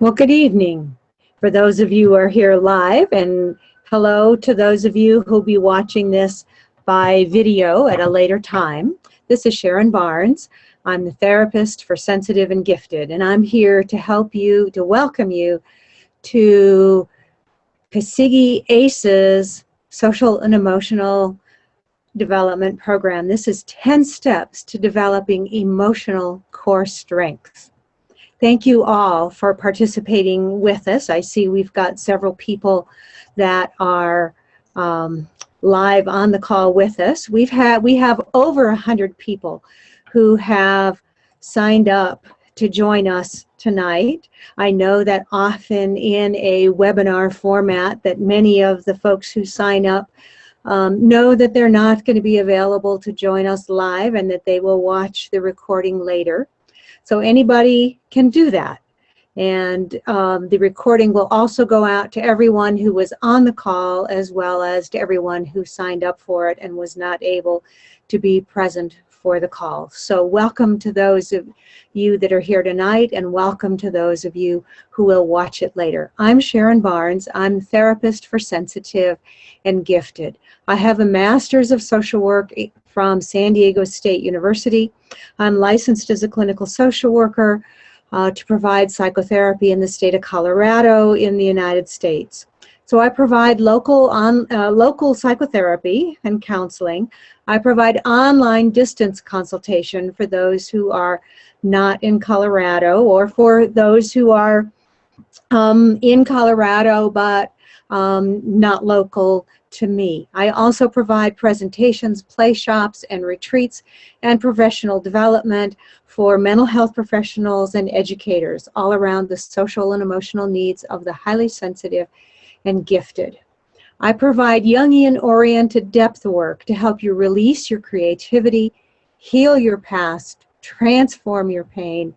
Well, good evening for those of you who are here live, and hello to those of you who will be watching this by video at a later time. This is Sharon Barnes. I'm the therapist for sensitive and gifted, and I'm here to help you, to welcome you to CASIGY ACES Social and Emotional Development Program. This is 10 steps to developing emotional core strengths. Thank you all for participating with us. I see we've got several people that are live on the call with us. We have over 100 people who have signed up to join us tonight. I know that often in a webinar format that many of the folks who sign up know that they're not going to be available to join us live and that they will watch the recording later. So anybody can do that. And the recording will also go out to everyone who was on the call, as well as to everyone who signed up for it and was not able to be present for the call. So welcome to those of you that are here tonight, and welcome to those of you who will watch it later. I'm Sharon Barnes. I'm a therapist for sensitive and gifted. I have a master's of social work from San Diego State University. I'm licensed as a clinical social worker to provide psychotherapy in the state of Colorado in the United States. So I provide local psychotherapy and counseling. I provide online distance consultation for those who are not in Colorado, or for those who are in Colorado but not local to me. I also provide presentations, play shops, and retreats and professional development for mental health professionals and educators all around the social and emotional needs of the highly sensitive and gifted. I provide Jungian-oriented depth work to help you release your creativity, heal your past, transform your pain,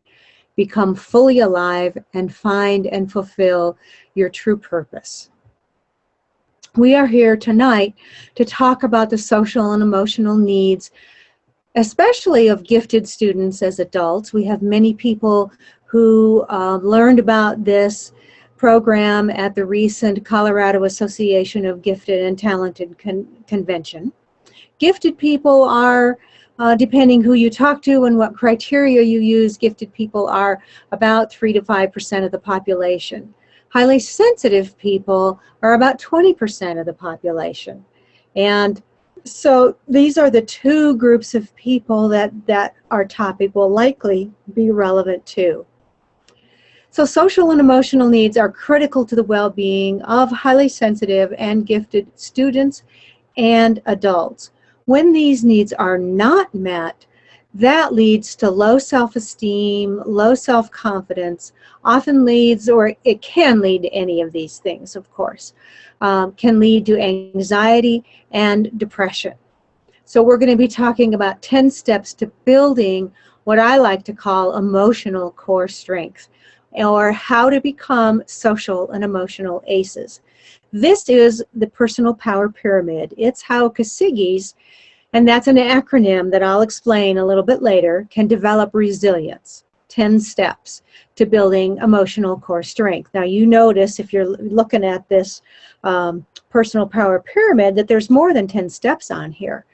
become fully alive, and find and fulfill your true purpose. We are here tonight to talk about the social and emotional needs, especially of gifted students as adults. We have many people who learned about this program at the recent Colorado Association of Gifted and Talented Convention. Gifted people are, depending who you talk to and what criteria you use, gifted people are about 3 to 5% of the population. Highly sensitive people are about 20% of the population. And so these are the two groups of people that our topic will likely be relevant to. So social and emotional needs are critical to the well-being of highly sensitive and gifted students and adults. When these needs are not met, that leads to low self-esteem, low self-confidence, often leads, or it can lead to any of these things, of course, can lead to anxiety and depression. So we're going to be talking about 10 steps to building what I like to call emotional core strength, or how to become social and emotional ACEs. This is the personal power pyramid. It's how CASIGYs, and that's an acronym that I'll explain a little bit later, can develop resilience. 10 steps to building emotional core strength. Now you notice, if you're looking at this personal power pyramid, that there's more than 10 steps on here.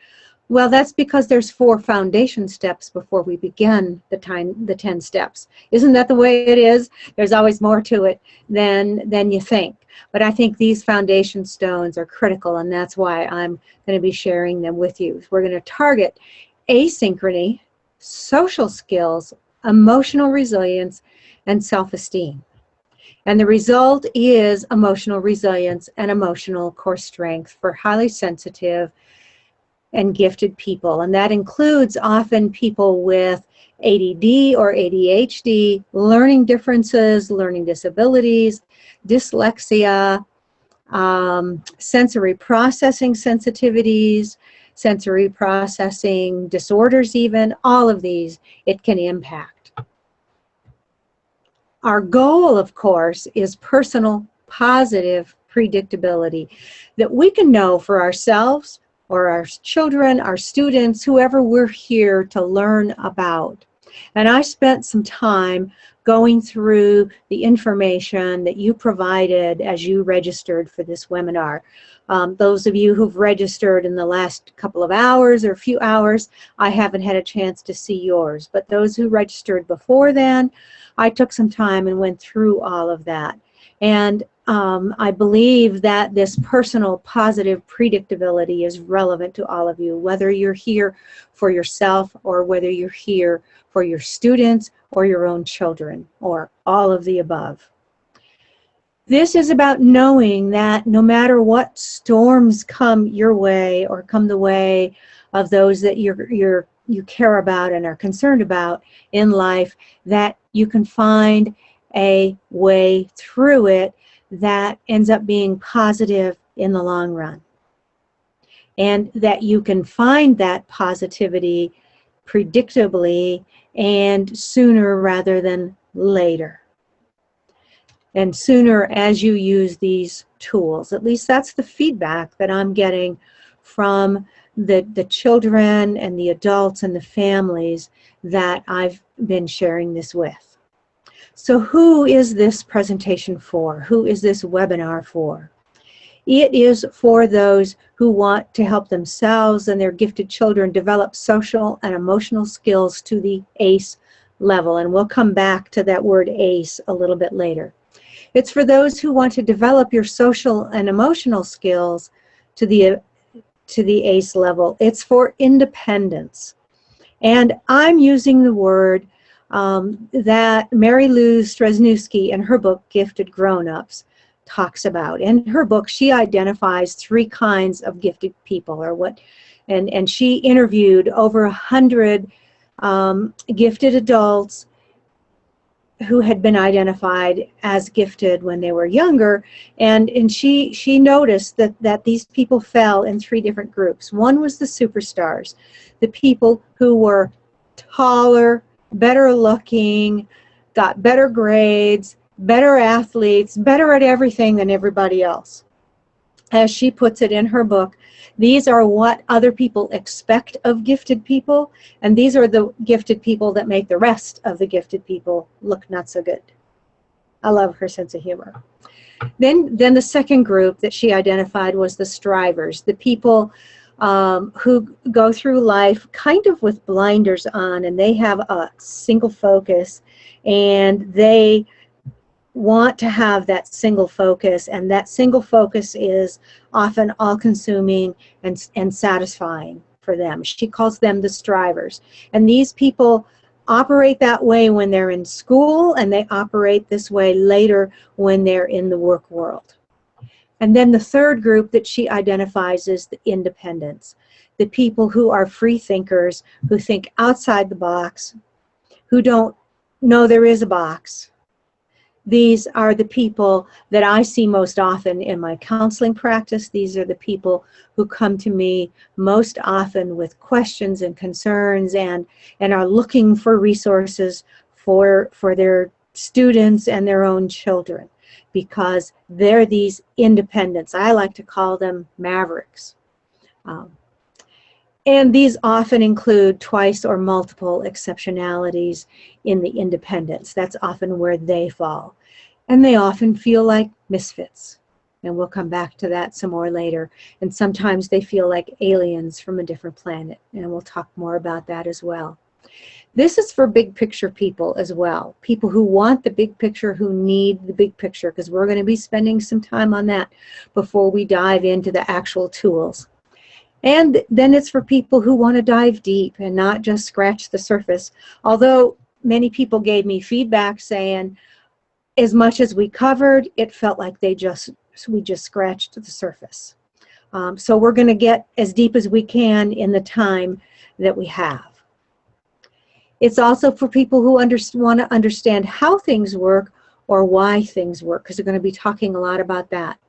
Well, that's because there's 4 foundation steps before we begin the 10 steps. Isn't that the way it is? There's always more to it than you think. But I think these foundation stones are critical, and that's why I'm going to be sharing them with you. We're going to target asynchrony, social skills, emotional resilience, and self-esteem. And the result is emotional resilience and emotional core strength for highly sensitive and gifted people. And that includes often people with ADD or ADHD, learning differences, learning disabilities, dyslexia, sensory processing sensitivities, sensory processing disorders even, all of these it can impact. Our goal, of course, is personal positive predictability that we can know for ourselves or our children, our students, whoever we're here to learn about. And I spent some time going through the information that you provided as you registered for this webinar. Those of you who've registered in the last couple of hours or few hours, I haven't had a chance to see yours. But those who registered before then, I took some time and went through all of that. And I believe that this personal positive predictability is relevant to all of you, whether you're here for yourself or whether you're here for your students or your own children, or all of the above. This is about knowing that no matter what storms come your way or come the way of those that you care about and are concerned about in life, that you can find a way through it that ends up being positive in the long run. And that you can find that positivity predictably and sooner rather than later. And sooner as you use these tools. At least that's the feedback that I'm getting from the children and the adults and the families that I've been sharing this with. So who is this presentation for? Who is this webinar for? It is for those who want to help themselves and their gifted children develop social and emotional skills to the ACE level. And we'll come back to that word ACE a little bit later. It's for those who want to develop your social and emotional skills to the ACE level. It's for independence. And I'm using the word that Mary Lou Stresniewski in her book, Gifted Grown-Ups, talks about. In her book, she identifies 3 kinds of gifted people, and she interviewed over 100 gifted adults who had been identified as gifted when they were younger, and she noticed that these people fell in 3 different groups. One was the superstars, the people who were taller, better looking, got better grades, better athletes, better at everything than everybody else. As she puts it in her book, these are what other people expect of gifted people, and these are the gifted people that make the rest of the gifted people look not so good. I love her sense of humor. Then the second group that she identified was the strivers, the people who go through life kind of with blinders on, and they have a single focus, and they want to have that single focus, and that single focus is often all-consuming and satisfying for them. She calls them the strivers. And these people operate that way when they're in school, and they operate this way later when they're in the work world. And then the third group that she identifies is the independents, the people who are free thinkers, who think outside the box, who don't know there is a box. These are the people that I see most often in my counseling practice. These are the people who come to me most often with questions and concerns and are looking for resources for their students and their own children, because they're these independents. I like to call them mavericks. And these often include twice or multiple exceptionalities in the independents. That's often where they fall. And they often feel like misfits. And we'll come back to that some more later. And sometimes they feel like aliens from a different planet. And we'll talk more about that as well. This is for big picture people as well. People who want the big picture, who need the big picture, because we're going to be spending some time on that before we dive into the actual tools. And then it's for people who want to dive deep and not just scratch the surface. Although many people gave me feedback saying, as much as we covered, it felt like we just scratched the surface. So we're going to get as deep as we can in the time that we have. It's also for people who want to understand how things work or why things work, because we're going to be talking a lot about that.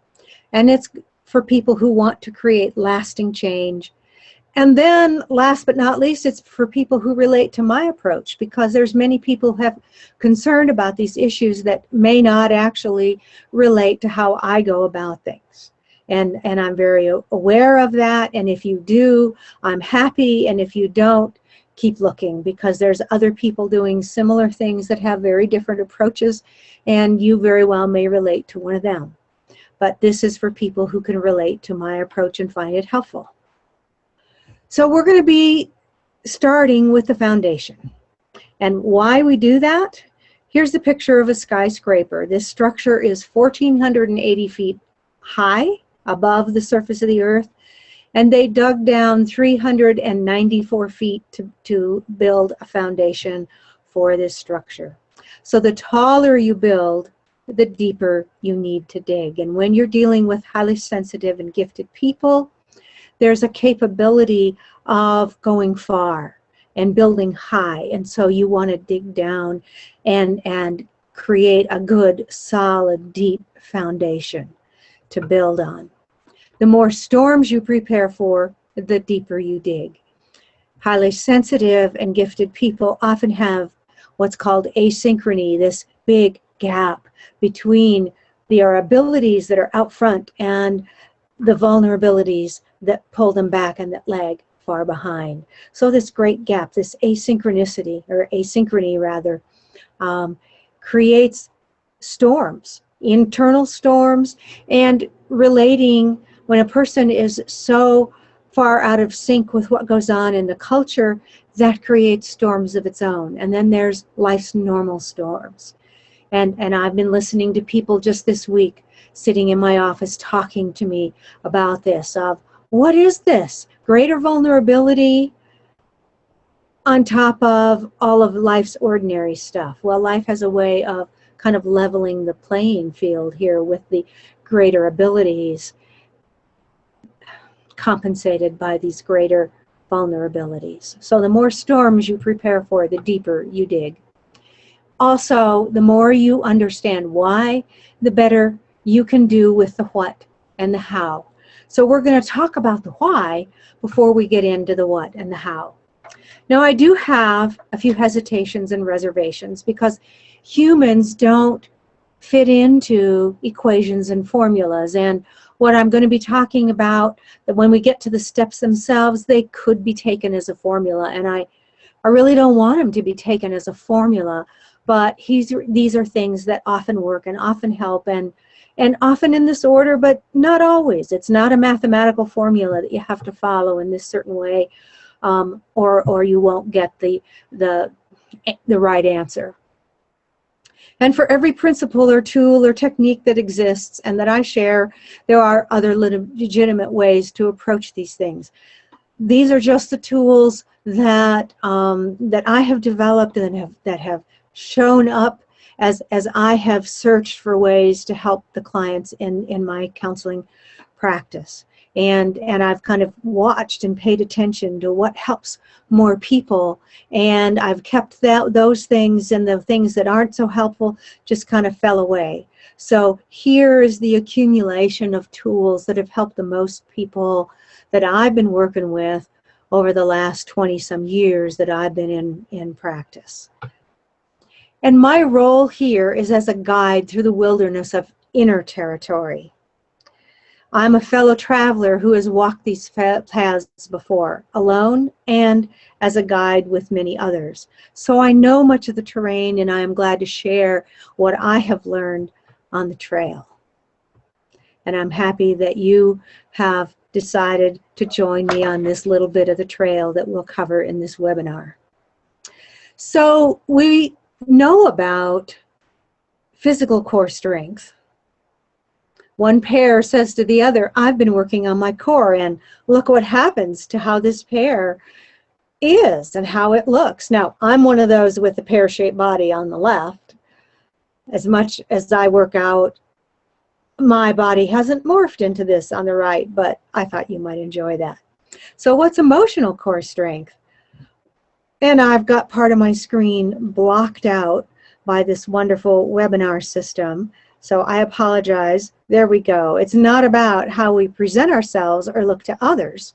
And it's for people who want to create lasting change. And then, last but not least, it's for people who relate to my approach, because there's many people who have concern about these issues that may not actually relate to how I go about things. And I'm very aware of that, and if you do, I'm happy, and if you don't, keep looking, because there's other people doing similar things that have very different approaches, and you very well may relate to one of them. But this is for people who can relate to my approach and find it helpful. So we're going to be starting with the foundation. And why we do that? Here's the picture of a skyscraper. This structure is 1,480 feet high above the surface of the earth, and they dug down 394 feet to build a foundation for this structure. So the taller you build, the deeper you need to dig. And when you're dealing with highly sensitive and gifted people, there's a capability of going far and building high. And so you want to dig down and create a good, solid, deep foundation to build on. The more storms you prepare for, the deeper you dig. Highly sensitive and gifted people often have what's called asynchrony, this big gap between their abilities that are out front and the vulnerabilities that pull them back and that lag far behind. So this great gap, this asynchronicity, or asynchrony rather, creates storms, internal storms, and relating. When a person is so far out of sync with what goes on in the culture, that creates storms of its own. And then there's life's normal storms. And I've been listening to people just this week sitting in my office talking to me about this, of what is this? Greater vulnerability on top of all of life's ordinary stuff. Well, life has a way of kind of leveling the playing field here with the greater abilities compensated by these greater vulnerabilities. So the more storms you prepare for, the deeper you dig. Also, the more you understand why, the better you can do with the what and the how. So we're going to talk about the why before we get into the what and the how. Now, I do have a few hesitations and reservations because humans don't fit into equations and formulas, and what I'm going to be talking about, that when we get to the steps themselves, they could be taken as a formula, and I really don't want them to be taken as a formula, but these are things that often work and often help, and often in this order, but not always. It's not a mathematical formula that you have to follow in this certain way, or you won't get the right answer. And for every principle or tool or technique that exists and that I share, there are other legitimate ways to approach these things. These are just the tools that that I have developed and that have shown up as I have searched for ways to help the clients in my counseling practice. And I've kind of watched and paid attention to what helps more people, and I've kept those things, and the things that aren't so helpful just kind of fell away. So here is the accumulation of tools that have helped the most people that I've been working with over the last 20-some years that I've been in practice. And my role here is as a guide through the wilderness of inner territory. I'm a fellow traveler who has walked these paths before, alone and as a guide with many others. So I know much of the terrain, and I am glad to share what I have learned on the trail. And I'm happy that you have decided to join me on this little bit of the trail that we'll cover in this webinar. So we know about physical core strength. One pair says to the other, I've been working on my core, and look what happens to how this pair is and how it looks. Now, I'm one of those with the pear-shaped body on the left. As much as I work out, my body hasn't morphed into this on the right, but I thought you might enjoy that. So what's emotional core strength? And I've got part of my screen blocked out by this wonderful webinar system. So I apologize. There we go. It's not about how we present ourselves or look to others.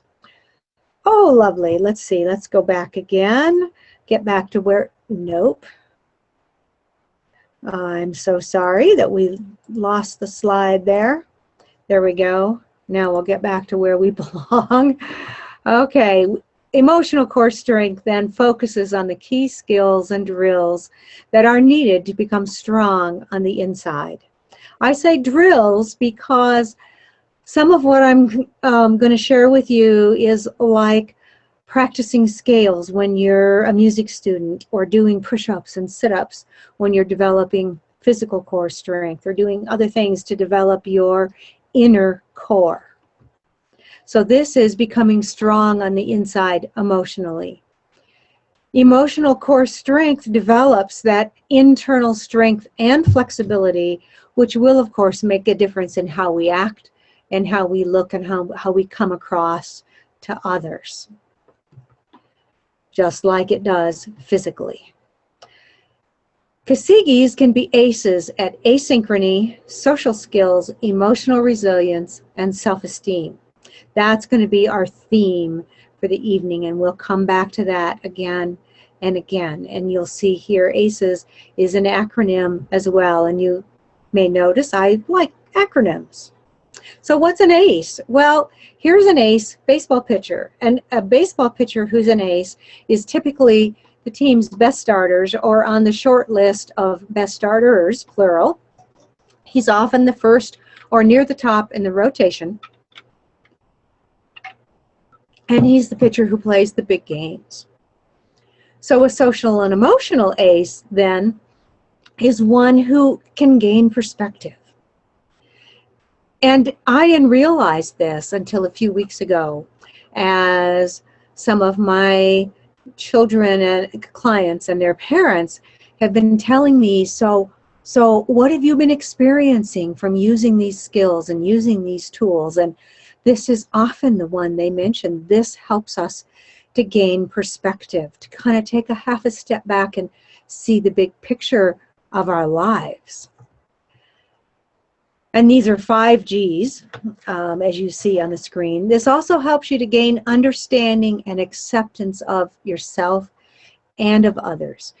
Oh, lovely. Let's see. Let's go back again. Get back to where, nope. I'm so sorry that we lost the slide there. There we go. Now we'll get back to where we belong. Okay. emotional core strength then focuses on the key skills and drills that are needed to become strong on the inside. I say drills because some of what I'm going to share with you is like practicing scales when you're a music student, or doing push-ups and sit-ups when you're developing physical core strength, or doing other things to develop your inner core. So this is becoming strong on the inside emotionally. Emotional core strength develops that internal strength and flexibility, which will, of course, make a difference in how we act and how we look and how we come across to others, just like it does physically. CASIGYs can be ACES at asynchrony, social skills, emotional resilience, and self-esteem. That's going to be our theme for the evening, and we'll come back to that again and again. And you'll see here ACES is an acronym as well, and you may notice I like acronyms. So what's an ACE? Well, here's an ACE baseball pitcher, and a baseball pitcher who's an ACE is typically the team's best starters, or on the short list of best starters, plural. He's often the first or near the top in the rotation, and he's the pitcher who plays the big games. So a social and emotional ACE, then, is one who can gain perspective. And I didn't realize this until a few weeks ago, as some of my children and clients and their parents have been telling me, so what have you been experiencing from using these skills and using these tools? And this is often the one they mention. This helps us to gain perspective, to kind of take a half a step back and see the big picture of our lives. And these are 5 Gs, as you see on the screen. This also helps you to gain understanding and acceptance of yourself and of others.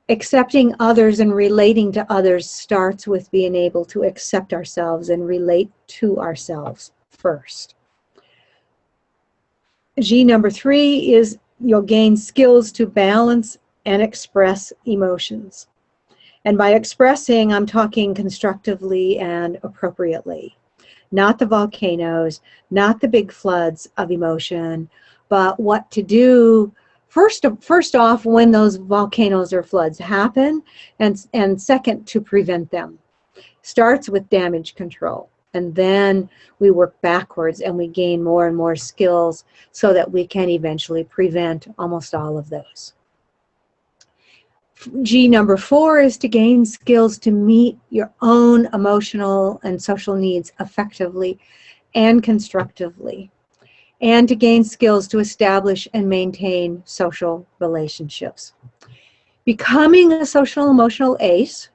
Accepting others and relating to others starts with being able to accept ourselves and relate to ourselves first. G number 3 is you'll gain skills to balance and express emotions. And by expressing, I'm talking constructively and appropriately. Not the volcanoes, not the big floods of emotion, but what to do first off when those volcanoes or floods happen, and second, to prevent them. Starts with damage control, and then we work backwards and we gain more and more skills so that we can eventually prevent almost all of those. G number 4 is to gain skills to meet your own emotional and social needs effectively and constructively, and to gain skills to establish and maintain social relationships. Becoming a social emotional ACE,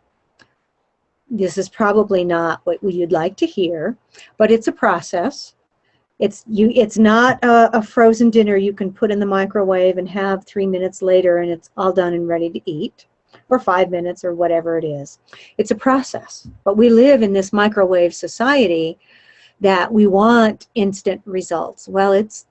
this is probably not what you'd like to hear, but it's a process. It's not a frozen dinner you can put in the microwave and have 3 minutes later and it's all done and ready to eat, or 5 minutes, or whatever it is. It's a process. But we live in this microwave society that we want instant results. Well, it's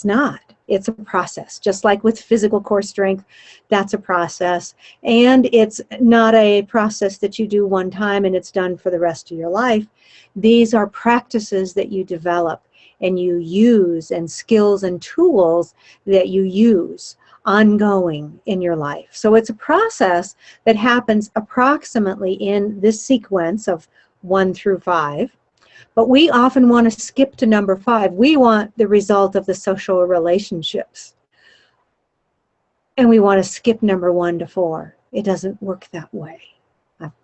not. It's a process. Just like with physical core strength, that's a process. And it's not a process that you do one time and it's done for the rest of your life. These are practices that you develop and you use, and skills and tools that you use ongoing in your life. So it's a process that happens approximately in this sequence of 1 through 5. But we often want to skip to number 5. We want the result of the social relationships. And we want to skip number 1 to 4. It doesn't work that way.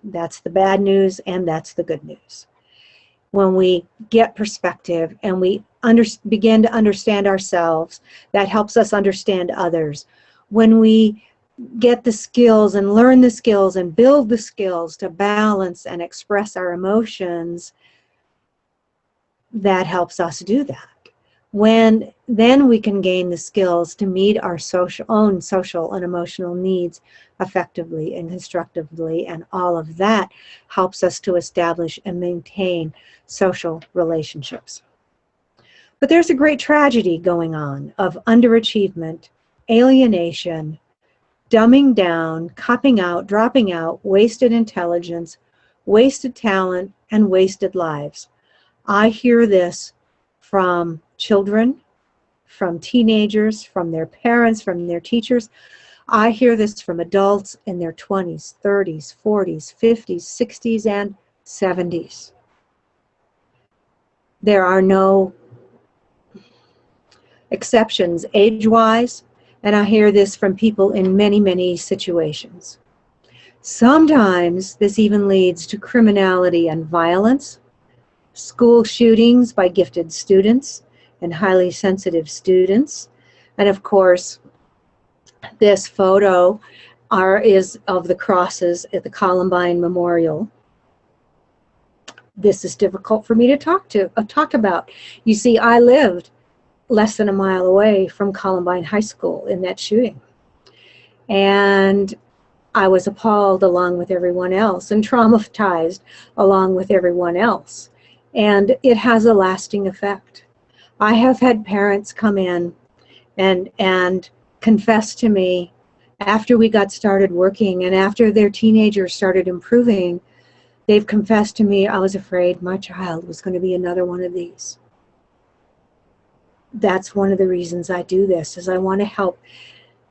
That's the bad news, and that's the good news. When we get perspective and we begin to understand ourselves, that helps us understand others. When we get the skills and learn the skills and build the skills to balance and express our emotions, that helps us do that. Then we can gain the skills to meet our own social and emotional needs effectively and constructively, and all of that helps us to establish and maintain social relationships. But there's a great tragedy going on of underachievement, alienation, dumbing down, copping out, dropping out, wasted intelligence, wasted talent, and wasted lives. I hear this from children, from teenagers, from their parents, from their teachers. I hear this from adults in their 20s, 30s, 40s, 50s, 60s, and 70s. There are no exceptions age-wise, and I hear this from people in many, many situations. Sometimes this even leads to criminality and violence, school shootings by gifted students and highly sensitive students, and of course, this photo is of the crosses at the Columbine Memorial. This is difficult for me to talk about. You see, I lived less than a mile away from Columbine High School in that shooting. And I was appalled along with everyone else and traumatized along with everyone else. And it has a lasting effect. I have had parents come in and confess to me after we got started working and after their teenagers started improving, they've confessed to me, I was afraid my child was going to be another one of these. That's one of the reasons I do this, is I want to help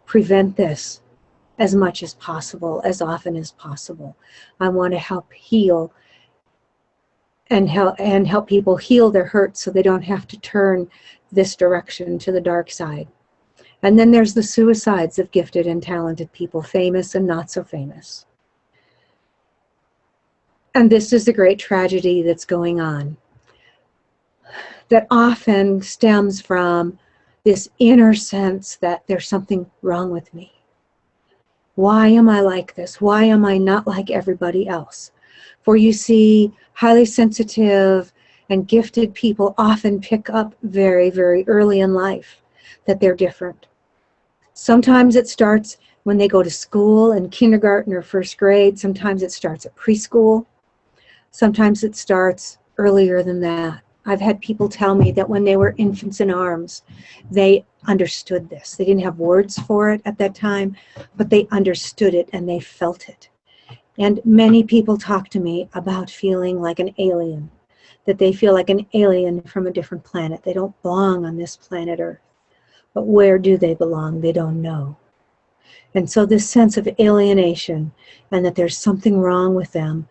prevent this as much as possible, as often as possible. I want to help heal and help people heal their hurts so they don't have to turn this direction to the dark side. And then there's the suicides of gifted and talented people, famous and not so famous. And this is the great tragedy that's going on, that often stems from this inner sense that there's something wrong with me. Why am I like this? Why am I not like everybody else? For you see, highly sensitive and gifted people often pick up very, very early in life that they're different. Sometimes it starts when they go to school in kindergarten or first grade. Sometimes it starts at preschool. Sometimes it starts earlier than that. I've had people tell me that when they were infants in arms, they understood this. They didn't have words for it at that time, but they understood it and they felt it. And many people talk to me about feeling like an alien, that they feel like an alien from a different planet. They don't belong on this planet Earth. But where do they belong? They don't know. And so this sense of alienation and that there's something wrong with them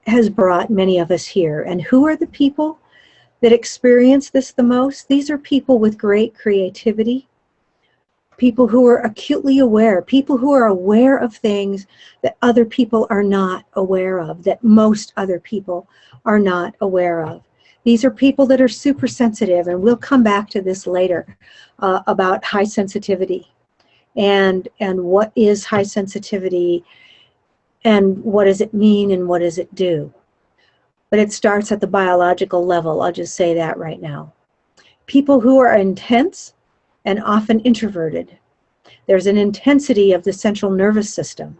has brought many of us here. And who are the people that experience this the most? These are people with great creativity, people who are acutely aware, people who are aware of things that other people are not aware of, that most other people are not aware of. These are people that are super sensitive, and we'll come back to this later about high sensitivity and what is high sensitivity and what does it mean and what does it do. But it starts at the biological level. I'll just say that right now. People who are intense and often introverted. There's an intensity of the central nervous system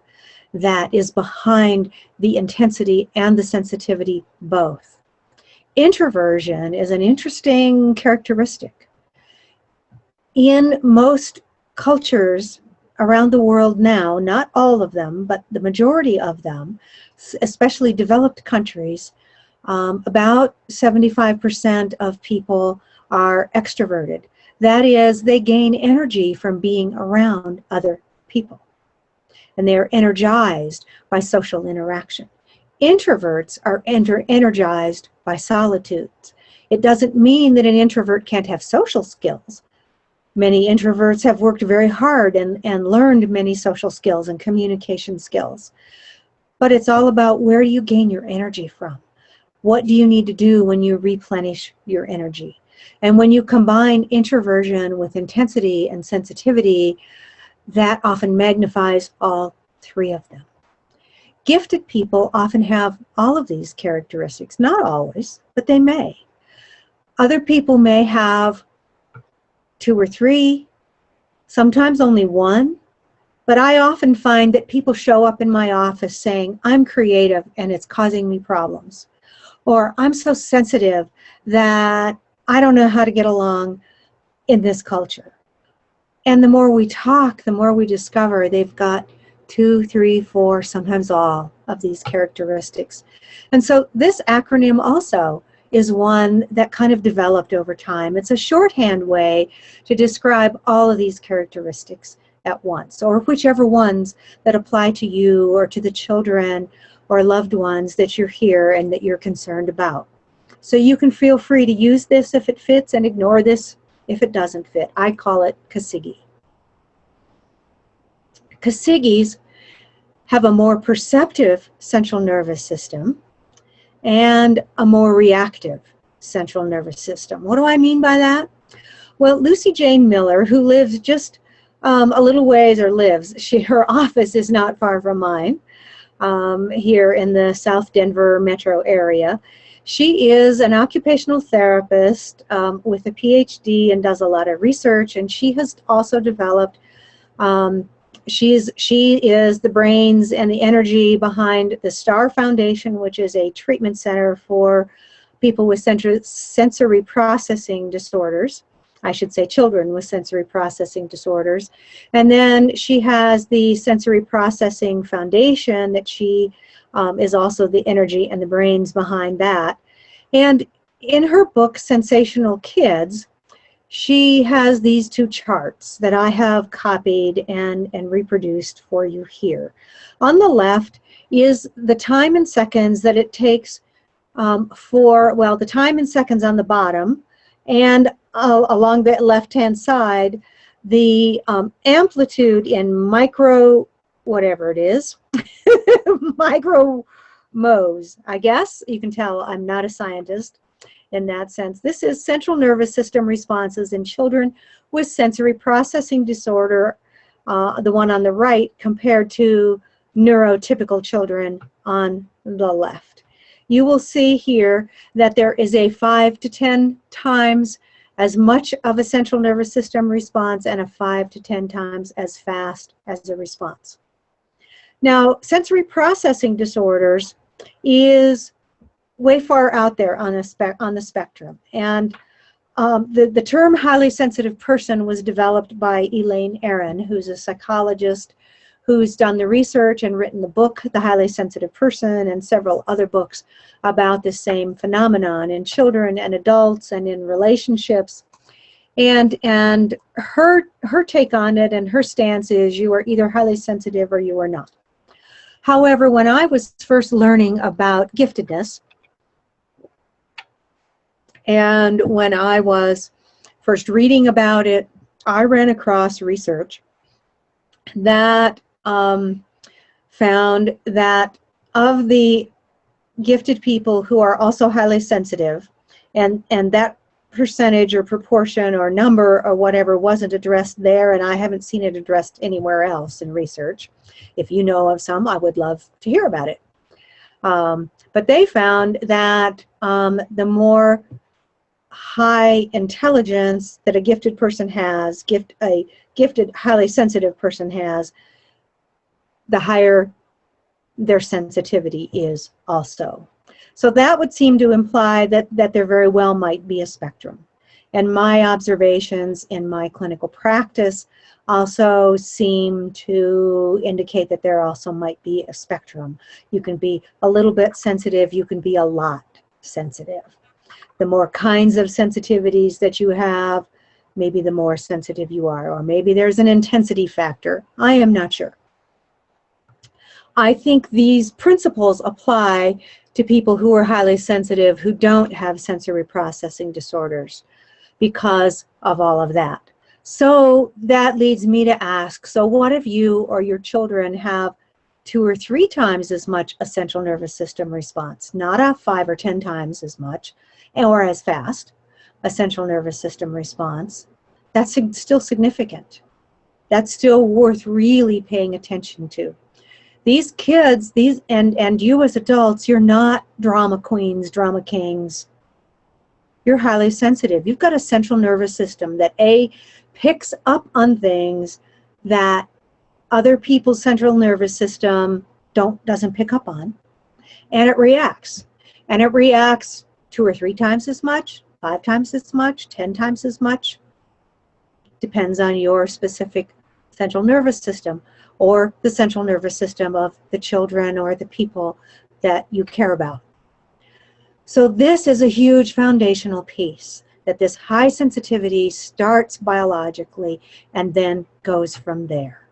that is behind the intensity and the sensitivity both. Introversion is an interesting characteristic. In most cultures around the world now, not all of them, but the majority of them, especially developed countries, about 75% of people are extroverted. That is, they gain energy from being around other people, and they are energized by social interaction. Introverts are energized by solitude. It doesn't mean that an introvert can't have social skills. Many introverts have worked very hard and learned many social skills and communication skills. But it's all about where you gain your energy from. What do you need to do when you replenish your energy? And when you combine introversion with intensity and sensitivity, that often magnifies all three of them. Gifted people often have all of these characteristics, not always, but they may. Other people may have 2 or 3, sometimes only 1, but I often find that people show up in my office saying, I'm creative and it's causing me problems. Or I'm so sensitive that I don't know how to get along in this culture. And the more we talk, the more we discover they've got 2, 3, 4, sometimes all of these characteristics. And so this acronym also is one that kind of developed over time. It's a shorthand way to describe all of these characteristics at once, or whichever ones that apply to you or to the children or loved ones that you're here and that you're concerned about. So you can feel free to use this if it fits and ignore this if it doesn't fit. I call it CASIGY. CASIGYs have a more perceptive central nervous system and a more reactive central nervous system. What do I mean by that? Well, Lucy Jane Miller, who lives just a little ways, or lives, her office is not far from mine, here in the South Denver metro area. She is an occupational therapist with a PhD and does a lot of research, and she has also developed, she is the brains and the energy behind the STAR Foundation, which is a treatment center for people with sensory processing disorders. I should say children with sensory processing disorders. And then she has the Sensory Processing Foundation that she is also the energy and the brains behind that. And in her book, Sensational Kids, she has these two charts that I have copied and reproduced for you here. On the left is the time in seconds that it takes the time in seconds on the bottom, and along the left-hand side, the amplitude in micro, whatever it is, micromos, I guess. You can tell I'm not a scientist in that sense. This is central nervous system responses in children with sensory processing disorder, the one on the right, compared to neurotypical children on the left. You will see here that there is a 5 to 10 times as much of a central nervous system response and a 5 to 10 times as fast as a response. Now, sensory processing disorders is way far out there on the spectrum. And the term highly sensitive person was developed by Elaine Aron, who's a psychologist who's done the research and written the book, The Highly Sensitive Person, and several other books about the same phenomenon in children and adults and in relationships. And her take on it and her stance is you are either highly sensitive or you are not. However, when I was first learning about giftedness, and when I was first reading about it, I ran across research that found that of the gifted people who are also highly sensitive, and that percentage or proportion or number or whatever wasn't addressed there, and I haven't seen it addressed anywhere else in research. If you know of some, I would love to hear about it. But they found that the more high intelligence that a gifted person has, a gifted, highly sensitive person has, the higher their sensitivity is also. So that would seem to imply that there very well might be a spectrum. And my observations in my clinical practice also seem to indicate that there also might be a spectrum. You can be a little bit sensitive, you can be a lot sensitive. The more kinds of sensitivities that you have, maybe the more sensitive you are, or maybe there's an intensity factor. I am not sure. I think these principles apply to people who are highly sensitive who don't have sensory processing disorders because of all of that. So that leads me to ask, so what if you or your children have 2 or 3 times as much a central nervous system response, not a 5 or 10 times as much or as fast a central nervous system response? That's still significant. That's still worth really paying attention to. These kids, and you as adults, you're not drama queens, drama kings. You're highly sensitive. You've got a central nervous system that picks up on things that other people's central nervous system doesn't pick up on, and it reacts. And it reacts 2 or 3 times as much, 5 times as much, 10 times as much. Depends on your specific central nervous system or the central nervous system of the children or the people that you care about. So this is a huge foundational piece, that this high sensitivity starts biologically and then goes from there.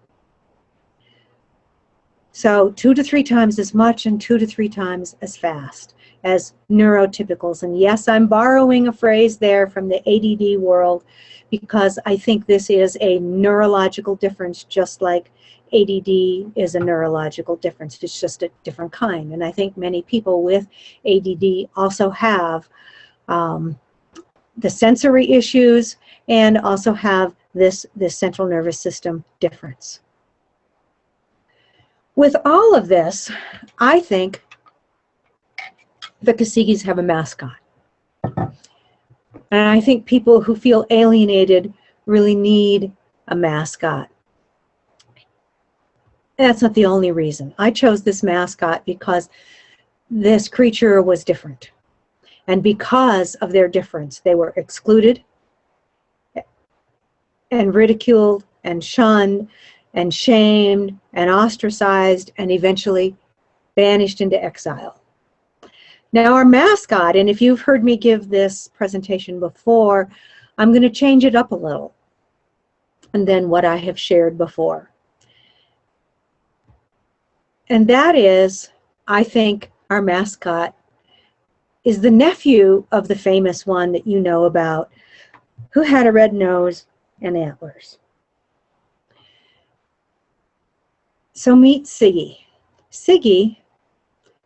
So 2 to 3 times as much and 2 to 3 times as fast as neurotypicals. And yes, I'm borrowing a phrase there from the ADD world because I think this is a neurological difference, just like ADD is a neurological difference. It's just a different kind. And I think many people with ADD also have the sensory issues and also have this central nervous system difference. With all of this, I think the CASIGYs have a mascot. And I think people who feel alienated really need a mascot. And that's not the only reason. I chose this mascot because this creature was different. And because of their difference, they were excluded and ridiculed and shunned and shamed and ostracized and eventually banished into exile. Now our mascot, and if you've heard me give this presentation before, I'm going to change it up a little and then what I have shared before. And that is, I think our mascot is the nephew of the famous one that you know about, who had a red nose and antlers. So meet CASIGY. CASIGY,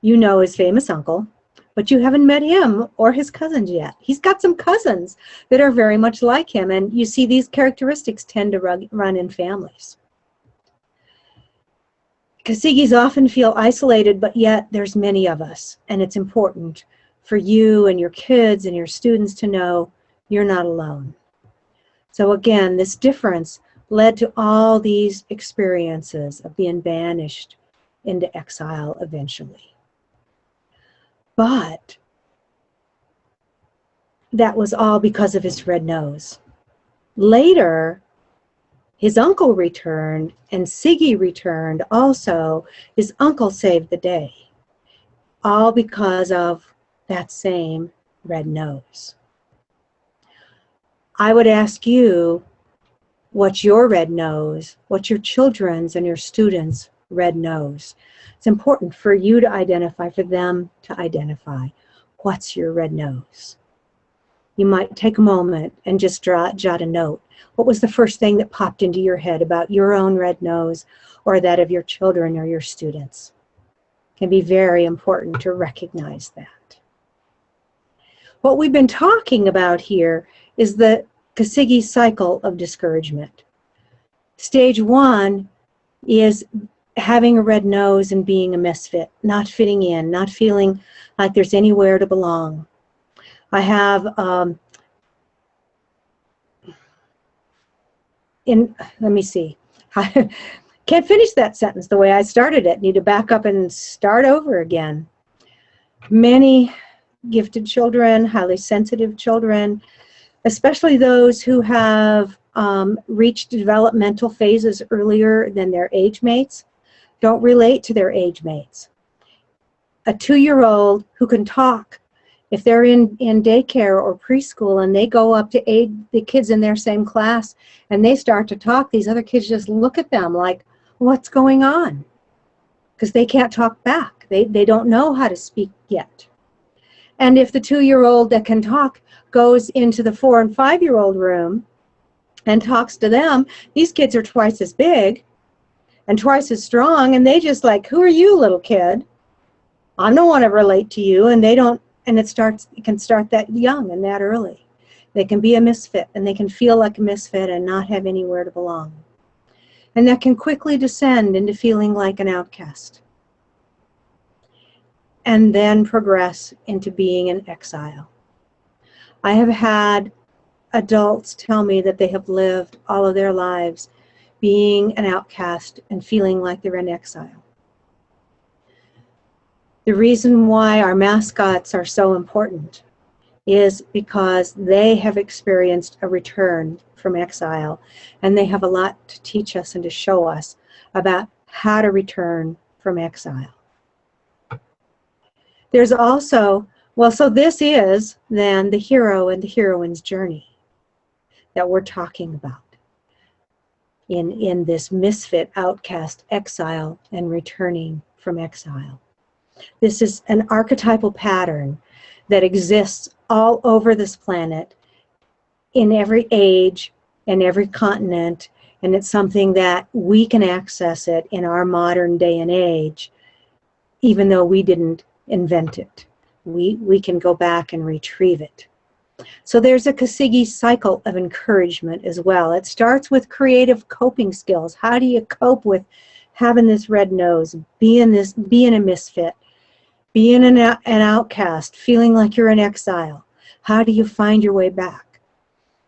you know his famous uncle, but you haven't met him or his cousins yet. He's got some cousins that are very much like him, and you see these characteristics tend to run in families. CASIGYs often feel isolated, but yet there's many of us, and it's important for you and your kids and your students to know you're not alone. So again, this difference led to all these experiences of being banished into exile eventually. But that was all because of his red nose. Later, his uncle returned and CASIGY returned also. His uncle saved the day, all because of that same red nose. I would ask you, what's your red nose? What's your children's and your students' red nose? It's important for you to identify, for them to identify. What's your red nose? You might take a moment and just jot a note. What was the first thing that popped into your head about your own red nose or that of your children or your students? It can be very important to recognize that. What we've been talking about here is the CASIGY cycle of discouragement. Stage 1 is having a red nose and being a misfit, not fitting in, not feeling like there's anywhere to belong. I have, let me see. I can't finish that sentence the way I started it. Need to back up and start over again. Many gifted children, highly sensitive children, especially those who have reached developmental phases earlier than their age mates, don't relate to their age mates. A 2-year-old who can talk, if they're in daycare or preschool and they go up to the kids in their same class and they start to talk, these other kids just look at them like, what's going on? Because they can't talk back. They don't know how to speak yet. And if the 2-year-old that can talk goes into the 4- and 5-year-old room and talks to them, these kids are twice as big and twice as strong, and they just like, who are you, little kid? I don't want to relate to you, and they don't, and it can start that young and that early. They can be a misfit, and they can feel like a misfit and not have anywhere to belong. And that can quickly descend into feeling like an outcast, and then progress into being in exile. I have had adults tell me that they have lived all of their lives being an outcast and feeling like they're in exile. The reason why our mascots are so important is because they have experienced a return from exile, and they have a lot to teach us and to show us about how to return from exile. There's also, well, so this is then the hero and the heroine's journey that we're talking about in this misfit, outcast, exile, and returning from exile. This is an archetypal pattern that exists all over this planet, in every age and every continent, and it's something that we can access it in our modern day and age, even though we didn't invent it. We can go back and retrieve it. So there's a CASIGY cycle of encouragement as well. It starts with creative coping skills. How do you cope with having this red nose, being a misfit, being an outcast, feeling like you're in exile? How do you find your way back?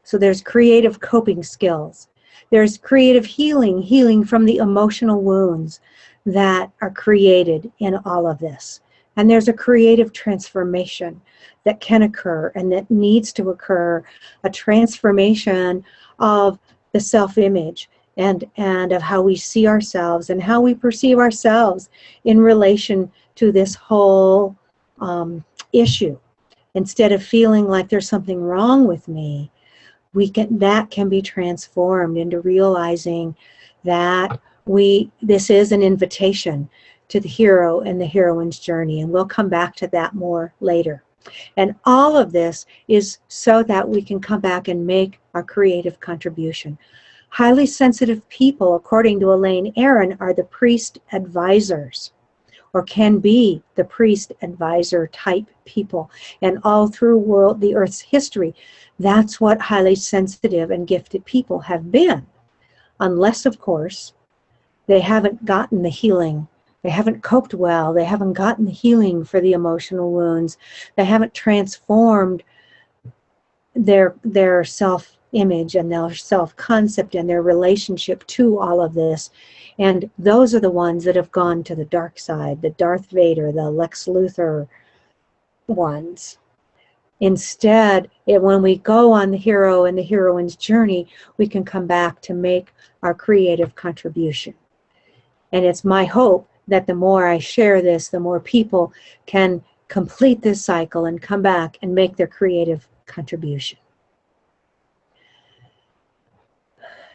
So there's creative coping skills. There's creative healing from the emotional wounds that are created in all of this. And there's a creative transformation that can occur and that needs to occur, a transformation of the self-image and of how we see ourselves and how we perceive ourselves in relation to this whole issue. Instead of feeling like there's something wrong with me, that can be transformed into realizing that this is an invitation to the hero and the heroine's journey, and we'll come back to that more later. And all of this is so that we can come back and make our creative contribution. Highly sensitive people, according to Elaine Aron, are the priest advisors, or can be the priest advisor type people. And all through the Earth's history, that's what highly sensitive and gifted people have been. Unless, of course, they haven't gotten the healing. They haven't coped well. They haven't gotten the healing for the emotional wounds. They haven't transformed their self-image and their self-concept and their relationship to all of this. And those are the ones that have gone to the dark side, the Darth Vader, the Lex Luthor ones. Instead, when we go on the hero and the heroine's journey, we can come back to make our creative contribution. And it's my hope that the more I share this, the more people can complete this cycle and come back and make their creative contribution.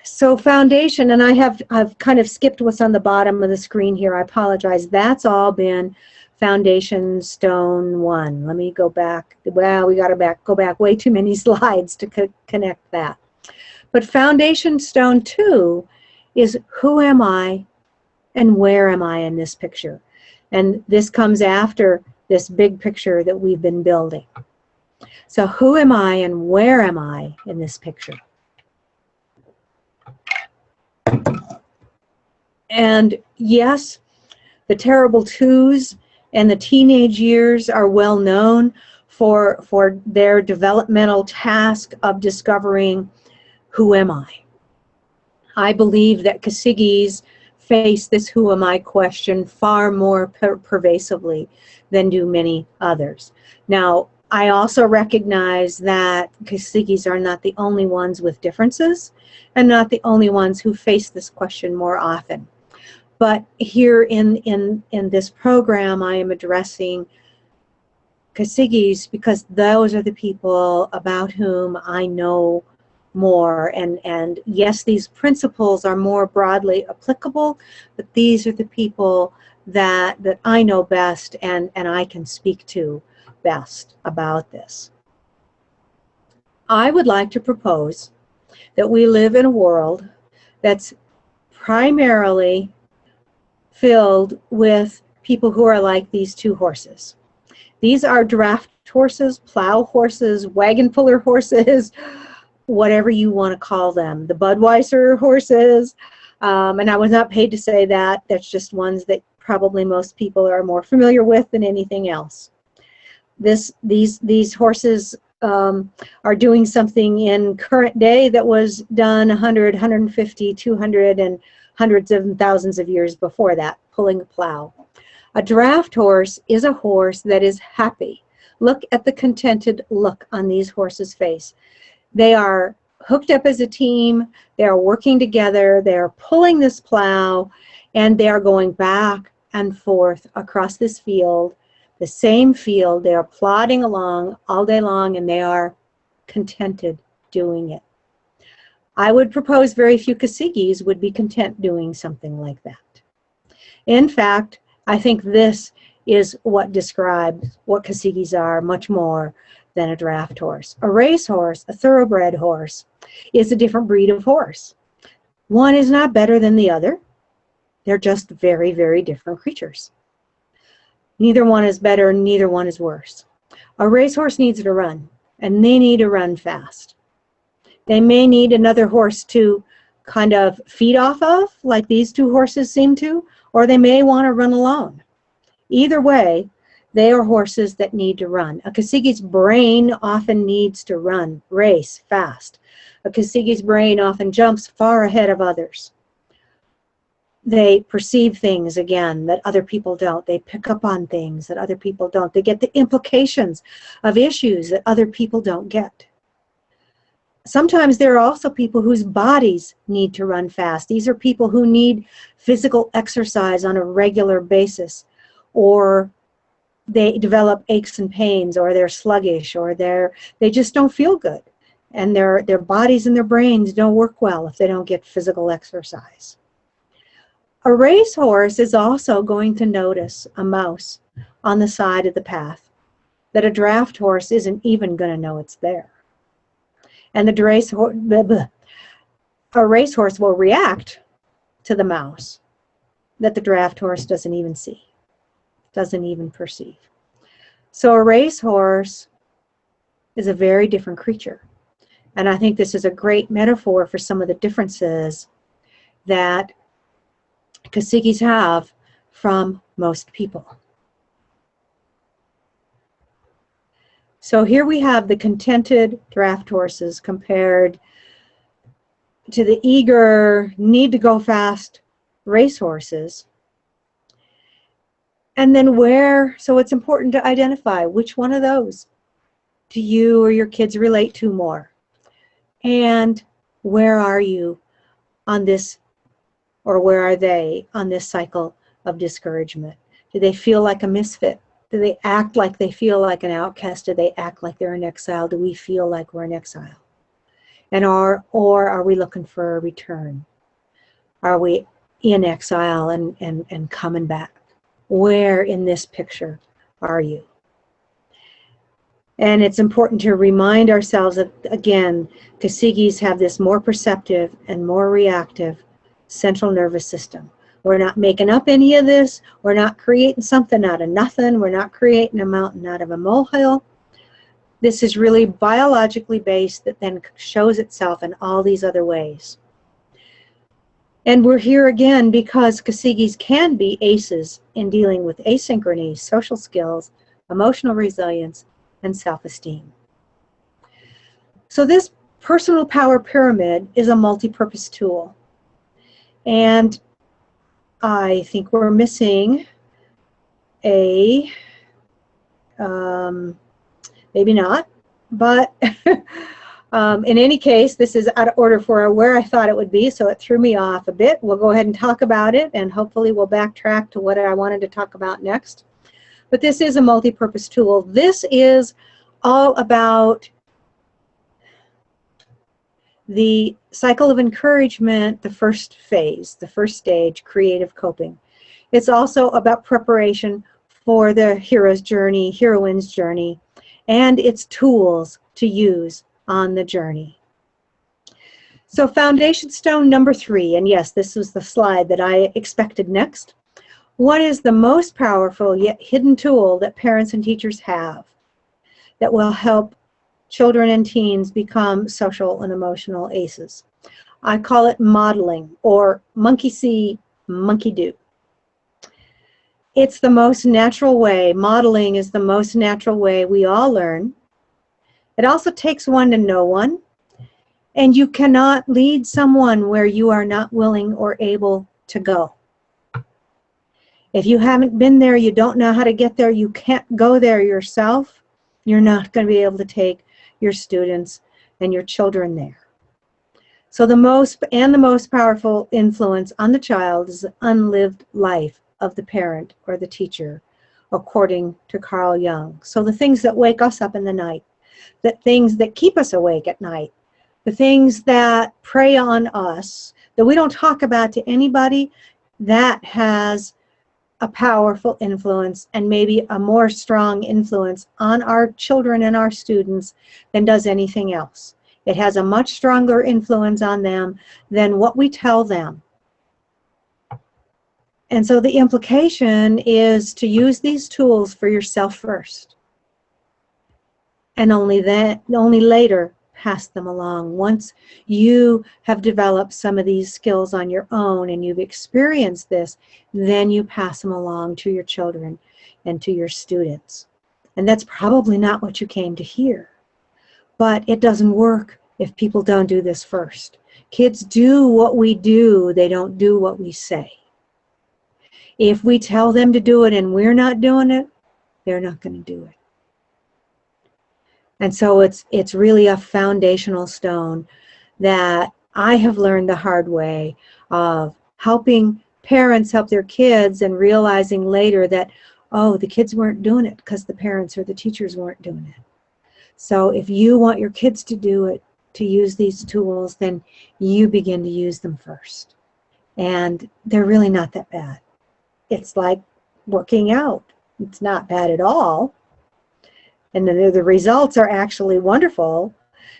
So foundation, and I've kind of skipped what's on the bottom of the screen here. I apologize. That's all been foundation stone 1. Let me go back. Well, we got to go back way too many slides to connect that. But foundation stone 2 is who am I and where am I in this picture? And this comes after this big picture that we've been building. So who am I and where am I in this picture? And yes, the terrible twos and the teenage years are well known for their developmental task of discovering who am I. I believe that CASIGYs face this who am I question far more pervasively than do many others. Now, I also recognize that CASIGYs are not the only ones with differences and not the only ones who face this question more often. But here in this program, I am addressing CASIGYs because those are the people about whom I know more. And yes, these principles are more broadly applicable, but these are the people that I know best and I can speak to best about this. I would like to propose that we live in a world that's primarily filled with people who are like these two horses. These are draft horses, plow horses, wagon puller horses, whatever you want to call them. The Budweiser horses, and I was not paid to say that. That's just ones that probably most people are more familiar with than anything else. These horses are doing something in current day that was done 100, 150, 200, and hundreds of thousands of years before that, pulling a plow. A draft horse is a horse that is happy, Look at the contented look on these horses' face. They are hooked up as a team. They are working together. They are pulling this plow, and they are going back and forth across this field, the same field. They are plodding along all day long, and they are contented doing it. I would propose very few CASIGYs would be content doing something like that. In fact, I think this is what describes what CASIGYs are much more than a draft horse. A racehorse, a thoroughbred horse, is a different breed of horse. One is not better than the other. They're just very, very different creatures. Neither one is better, neither one is worse. A racehorse needs to run, and they need to run fast. They may need another horse to kind of feed off of, like these two horses seem to, or they may want to run alone. Either way, they are horses that need to run. A CASIGY's brain often needs to run, race fast. A CASIGY's brain often jumps far ahead of others. They perceive things, again, that other people don't. They pick up on things that other people don't. They get the implications of issues that other people don't get. Sometimes there are also people whose bodies need to run fast. These are people who need physical exercise on a regular basis, or they develop aches and pains, or they're sluggish, or they just don't feel good. And their bodies and their brains don't work well if they don't get physical exercise. A racehorse is also going to notice a mouse on the side of the path that a draft horse isn't even going to know it's there. And a racehorse will react to the mouse that the draft horse doesn't even see, doesn't even perceive. So a racehorse is a very different creature. And I think this is a great metaphor for some of the differences that CASIGYs have from most people. So here we have the contented draft horses compared to the eager, need to go fast racehorses. And then so it's important to identify which one of those do you or your kids relate to more? And where are you on this, or where are they on this cycle of discouragement? Do they feel like a misfit? Do they act like they feel like an outcast? Do they act like they're in exile? Do we feel like we're in exile? And or are we looking for a return? Are we in exile and coming back? Where in this picture are you? And it's important to remind ourselves that, again, CASIGYs have this more perceptive and more reactive central nervous system. We're not making up any of this. We're not creating something out of nothing. We're not creating a mountain out of a molehill. This is really biologically based that then shows itself in all these other ways. And we're here again because CASIGYs can be ACES in dealing with asynchrony, social skills, emotional resilience, and self-esteem. So this personal power pyramid is a multi-purpose tool. And I think we're missing maybe not, but in any case, this is out of order for where I thought it would be, so it threw me off a bit. We'll go ahead and talk about it, and hopefully we'll backtrack to what I wanted to talk about next. But this is a multi-purpose tool. This is all about the cycle of encouragement, the first phase, the first stage, creative coping. It's also about preparation for the hero's journey, heroine's journey, and its tools to use on the journey. So foundation stone number 3, and yes, this was the slide that I expected next. What is the most powerful yet hidden tool that parents and teachers have that will help children and teens become social and emotional ACEs? I call it modeling, or monkey see, monkey do. It's the most natural way. Modeling is the most natural way we all learn. It also takes one to know one, and you cannot lead someone where you are not willing or able to go. If you haven't been there, you don't know how to get there, you can't go there yourself, You're not going to be able to take your students and your children there. So the most powerful influence on the child is the unlived life of the parent or the teacher, according to Carl Jung. So the things that wake us up in the night, the things that keep us awake at night, the things that prey on us, that we don't talk about to anybody, that has a powerful influence, and maybe a more strong influence on our children and our students than does anything else. It has a much stronger influence on them than what we tell them. And so the implication is to use these tools for yourself first, and only later pass them along. Once you have developed some of these skills on your own and you've experienced this, then you pass them along to your children and to your students. And that's probably not what you came to hear. But it doesn't work if people don't do this first. Kids do what we do, they don't do what we say. If we tell them to do it and we're not doing it, they're not going to do it. And so it's really a foundational stone that I have learned the hard way of helping parents help their kids, and realizing later that, oh, the kids weren't doing it because the parents or the teachers weren't doing it. So if you want your kids to do it, to use these tools, then you begin to use them first. And they're really not that bad. It's like working out. It's not bad at all. And then the results are actually wonderful.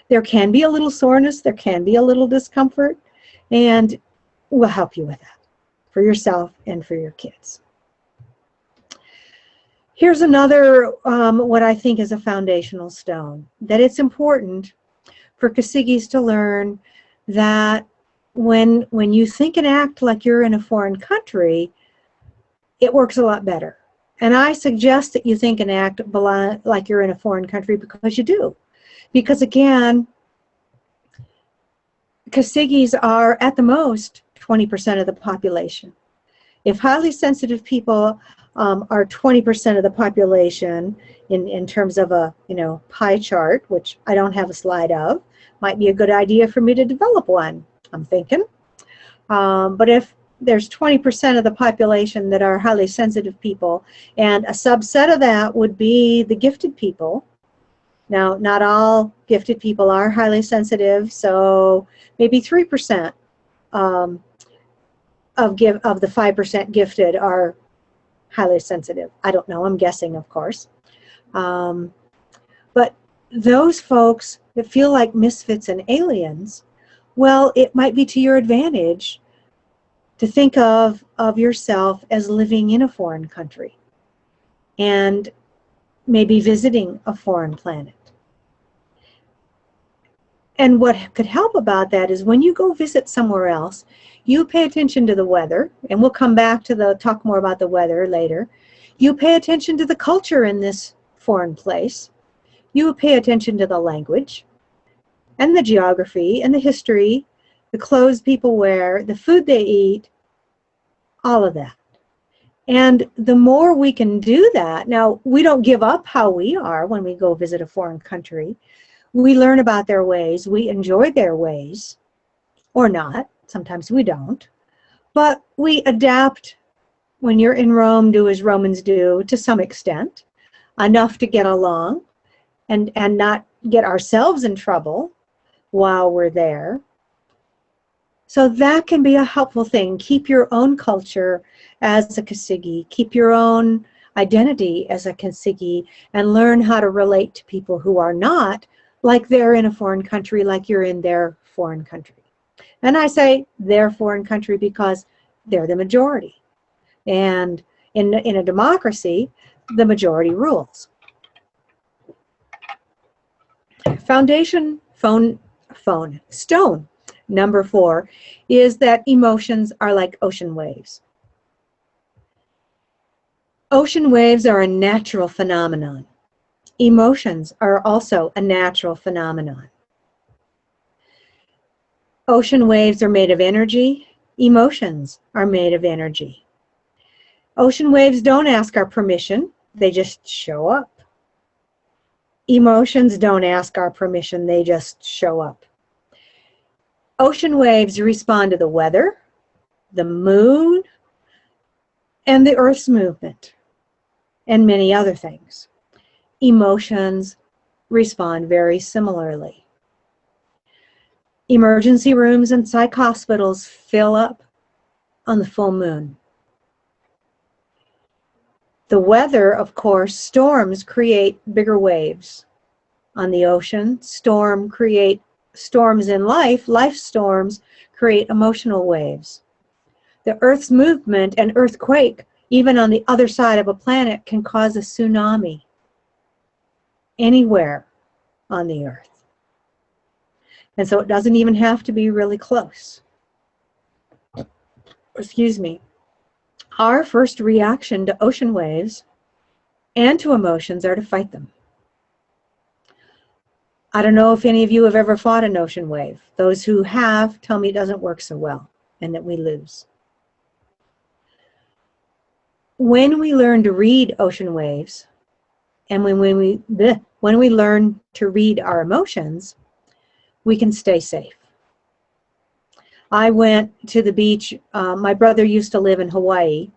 There can be a little soreness, there can be a little discomfort, and we'll help you with that for yourself and for your kids. Here's another, what I think is a foundational stone, that it's important for CASIGYs to learn that when you think and act like you're in a foreign country, it works a lot better. And I suggest that you think and act like you're in a foreign country because you do. Because again, CASIGYs are at the most 20% of the population. If highly sensitive people are 20% of the population in terms of a pie chart, which I don't have a slide of, might be a good idea for me to develop one, I'm thinking. But if there's 20% of the population that are highly sensitive people, and a subset of that would be the gifted people. Now, not all gifted people are highly sensitive, so maybe 3% of the 5% gifted are highly sensitive. I don't know, I'm guessing, of course. But those folks that feel like misfits and aliens, well, it might be to your advantage to think of yourself as living in a foreign country and maybe visiting a foreign planet. And what could help about that is when you go visit somewhere else, you pay attention to the weather, and we'll come back to talk more about the weather later. You pay attention to the culture in this foreign place. You pay attention to the language and the geography and the history, the clothes people wear, the food they eat, all of that. And the more we can do that, now we don't give up how we are when we go visit a foreign country. We learn about their ways, we enjoy their ways, or not, sometimes we don't. But we adapt. When you're in Rome, do as Romans do to some extent, enough to get along and not get ourselves in trouble while we're there. So that can be a helpful thing. Keep your own culture as a CASIGY. Keep your own identity as a CASIGY, and learn how to relate to people who are not like they're in a foreign country, like you're in their foreign country. And I say their foreign country because they're the majority. And in a democracy, the majority rules. Stone number 4 is that emotions are like ocean waves. Ocean waves are a natural phenomenon. Emotions are also a natural phenomenon. Ocean waves are made of energy. Emotions are made of energy. Ocean waves don't ask our permission. They just show up. Emotions don't ask our permission, they just show up. Ocean waves respond to the weather, the moon, and the Earth's movement, and many other things. Emotions respond very similarly. Emergency rooms and psych hospitals fill up on the full moon. The weather, of course, storms create bigger waves on the ocean. Storms in life storms create emotional waves. The Earth's movement and earthquake, even on the other side of a planet, can cause a tsunami anywhere on the Earth. And so it doesn't even have to be really close. Excuse me. Our first reaction to ocean waves and to emotions are to fight them. I don't know if any of you have ever fought an ocean wave. Those who have tell me it doesn't work so well and that we lose. When we learn to read ocean waves, and when we learn to read our emotions, we can stay safe. I went to the beach. My brother used to live in Hawaii,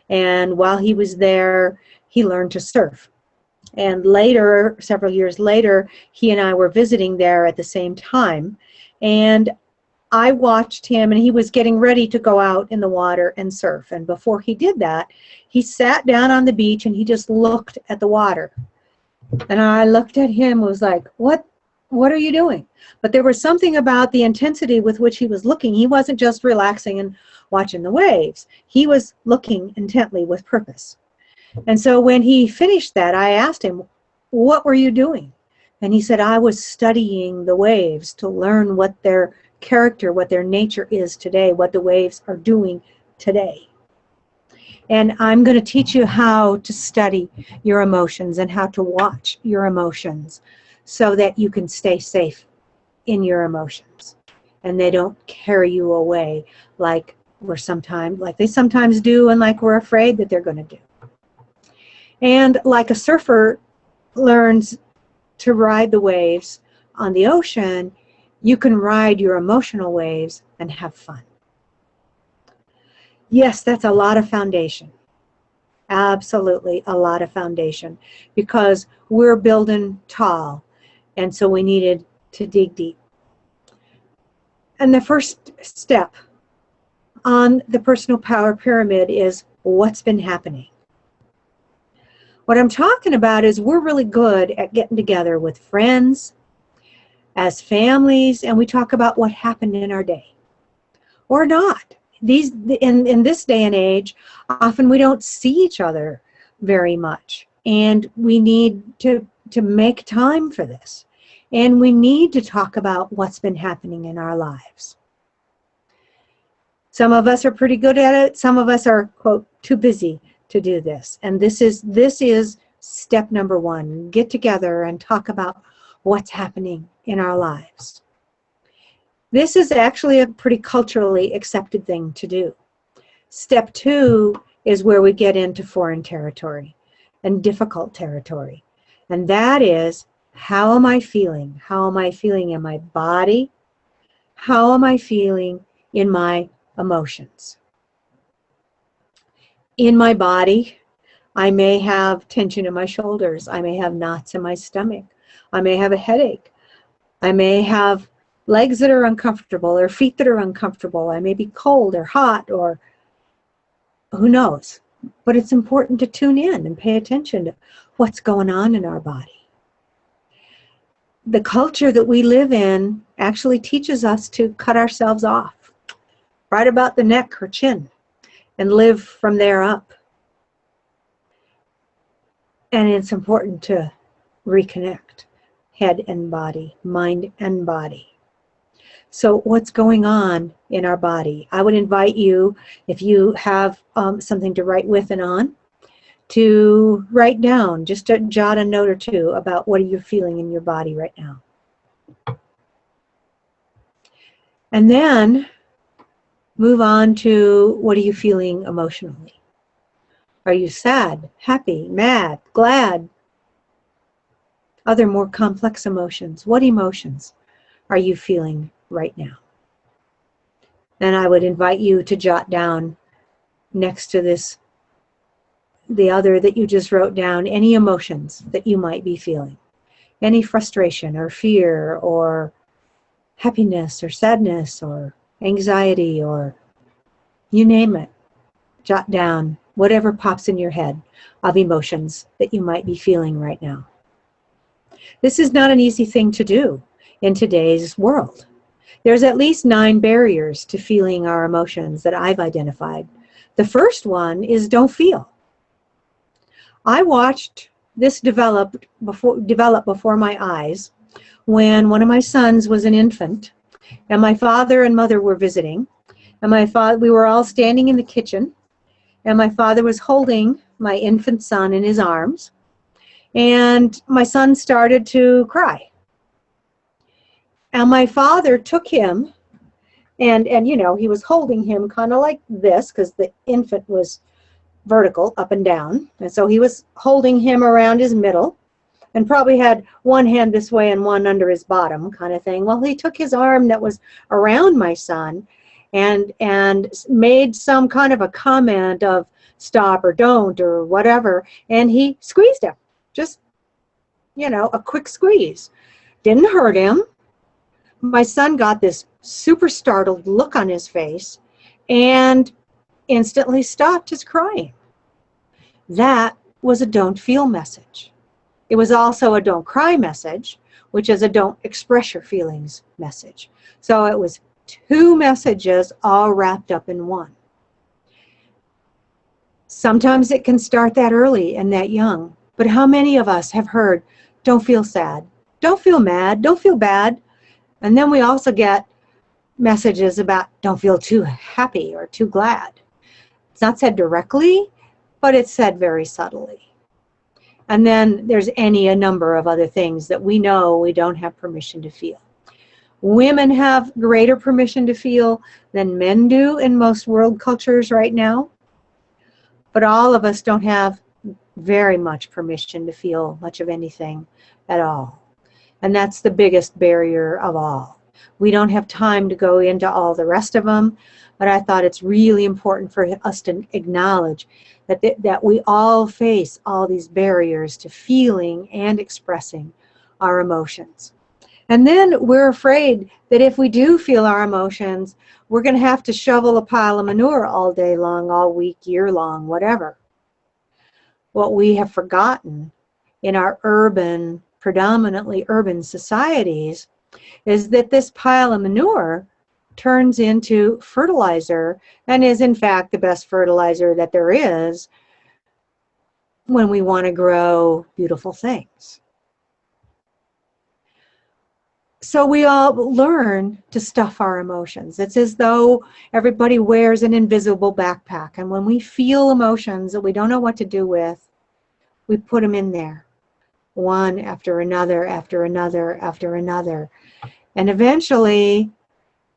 and while he was there, he learned to surf. And later, several years later, he and I were visiting there at the same time, and I watched him, and he was getting ready to go out in the water and surf. And before he did that, he sat down on the beach and he just looked at the water. And I looked at him, was like, what are you doing? But there was something about the intensity with which he was looking. He wasn't just relaxing and watching the waves. He was looking intently with purpose. And so when he finished that, I asked him, what were you doing? And he said, I was studying the waves to learn what their character, what their nature is today, what the waves are doing today. And I'm going to teach you how to study your emotions and how to watch your emotions so that you can stay safe in your emotions and they don't carry you away like they sometimes do, and like we're afraid that they're going to do. And like a surfer learns to ride the waves on the ocean, you can ride your emotional waves and have fun. Yes, that's a lot of foundation. Absolutely a lot of foundation, because we're building tall, and so we needed to dig deep. And the first step on the personal power pyramid is what's been happening. What I'm talking about is we're really good at getting together with friends, as families, and we talk about what happened in our day. Or not. In this day and age, often we don't see each other very much, and we need to make time for this, and we need to talk about what's been happening in our lives. Some of us are pretty good at it. Some of us are, quote, too busy to do this. And this is step number one. Get together and talk about what's happening in our lives. This is actually a pretty culturally accepted thing to do. Step two is where we get into foreign territory and difficult territory. And that is, how am I feeling? How am I feeling in my body? How am I feeling in my emotions? In my body, I may have tension in my shoulders. I may have knots in my stomach. I may have a headache. I may have legs that are uncomfortable or feet that are uncomfortable. I may be cold or hot, or who knows. But it's important to tune in and pay attention to what's going on in our body. The culture that we live in actually teaches us to cut ourselves off right about the neck or chin and live from there up. And it's important to reconnect head and body, mind and body. So what's going on in our body? I would invite you, if you have something to write with and on, to write down, just to jot a note or two about what are you feeling in your body right now. And then move on to, what are you feeling emotionally? Are you sad, happy, mad, glad? other more complex emotions. What emotions are you feeling right now? And I would invite you to jot down next to this, the other that you just wrote down, any emotions that you might be feeling. Any frustration or fear or happiness or sadness or anxiety or you name it. Jot down whatever pops in your head of emotions that you might be feeling right now. This is not an easy thing to do in today's world. There's at least 9 barriers to feeling our emotions that I've identified. The first one is don't feel. I watched this develop before my eyes when one of my sons was an infant and my father and mother were visiting, and we were all standing in the kitchen, and my father was holding my infant son in his arms, and my son started to cry. And my father took him, and you know, he was holding him kind of like this because the infant was vertical, up and down. And so he was holding him around his middle and probably had one hand this way and one under his bottom kind of thing. Well, he took his arm that was around my son and made some kind of a comment of stop or don't or whatever. And he squeezed him. Just, you know, a quick squeeze. Didn't hurt him. My son got this super startled look on his face and instantly stopped his crying. That was a don't feel message. It was also a don't cry message, which is a don't express your feelings message. So it was 2 messages all wrapped up in one. Sometimes it can start that early and that young, but how many of us have heard, don't feel sad, don't feel mad, don't feel bad, and then we also get messages about don't feel too happy or too glad. It's not said directly, but it's said very subtly. And then there's a number of other things that we know we don't have permission to feel. Women have greater permission to feel than men do in most world cultures right now. But all of us don't have very much permission to feel much of anything at all. And that's the biggest barrier of all. We don't have time to go into all the rest of them, but I thought it's really important for us to acknowledge that we all face all these barriers to feeling and expressing our emotions. And then we're afraid that if we do feel our emotions, we're going to have to shovel a pile of manure all day long, all week, year long, whatever. What we have forgotten in our predominantly urban societies is that this pile of manure turns into fertilizer and is in fact the best fertilizer that there is when we want to grow beautiful things. So we all learn to stuff our emotions. It's as though everybody wears an invisible backpack, and when we feel emotions that we don't know what to do with, we put them in there, one after another, after another, after another. And eventually,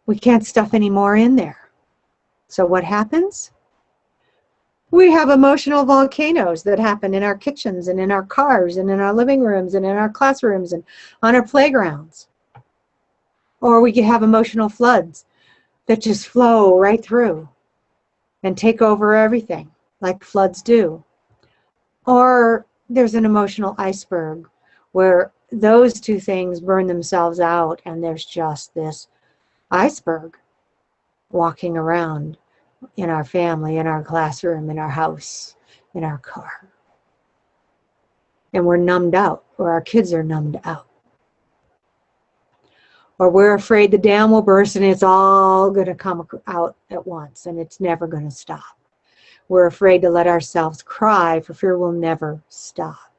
we can't stuff any more in there. So what happens? We have emotional volcanoes that happen in our kitchens and in our cars and in our living rooms and in our classrooms and on our playgrounds. Or we can have emotional floods that just flow right through and take over everything like floods do. Or there's an emotional iceberg where those 2 things burn themselves out and there's just this iceberg walking around in our family, in our classroom, in our house, in our car. And we're numbed out, or our kids are numbed out. Or we're afraid the dam will burst and it's all going to come out at once and it's never going to stop. We're afraid to let ourselves cry for fear we'll never stop.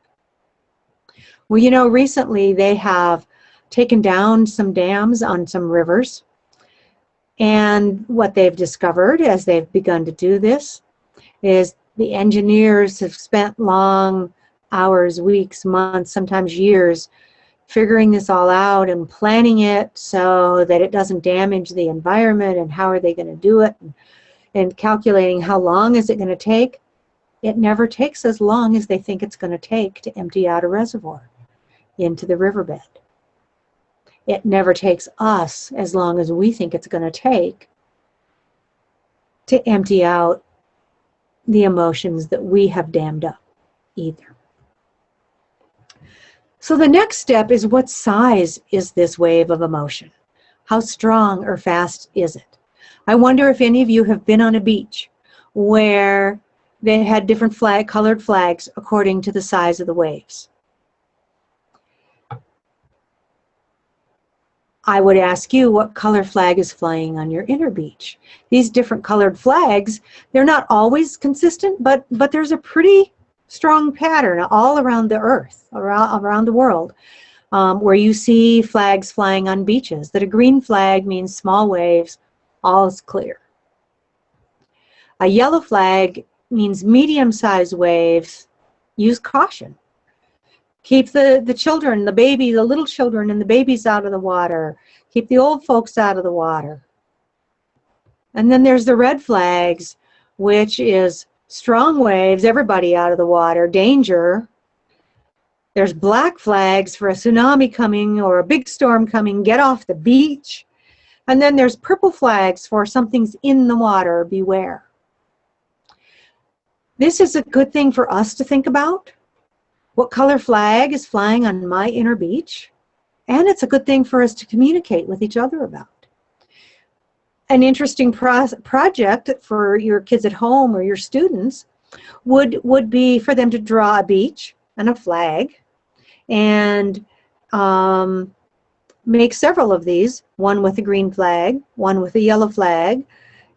Well, you know, recently they have taken down some dams on some rivers. And what they've discovered as they've begun to do this is the engineers have spent long hours, weeks, months, sometimes years figuring this all out and planning it so that it doesn't damage the environment and how are they going to do it and calculating how long is it going to take. It never takes as long as they think it's going to take to empty out a reservoir. into the riverbed. It never takes us as long as we think it's going to take to empty out the emotions that we have dammed up either. So the next step is, what size is this wave of emotion? How strong or fast is it? I wonder if any of you have been on a beach where they had different colored flags according to the size of the waves. I would ask you, what color flag is flying on your inner beach? These different colored flags, they're not always consistent, but there's a pretty strong pattern all around the earth, around the world, where you see flags flying on beaches. That a green flag means small waves, all is clear. A yellow flag means medium-sized waves, use caution. Keep the children, the little children and the babies out of the water. Keep the old folks out of the water. And then there's the red flags, which is strong waves, everybody out of the water, danger. There's black flags for a tsunami coming or a big storm coming, get off the beach. And then there's purple flags for something's in the water, beware. This is a good thing for us to think about. What color flag is flying on my inner beach? And it's a good thing for us to communicate with each other about. An interesting project for your kids at home or your students would be for them to draw a beach and a flag and make several of these, one with a green flag, one with a yellow flag,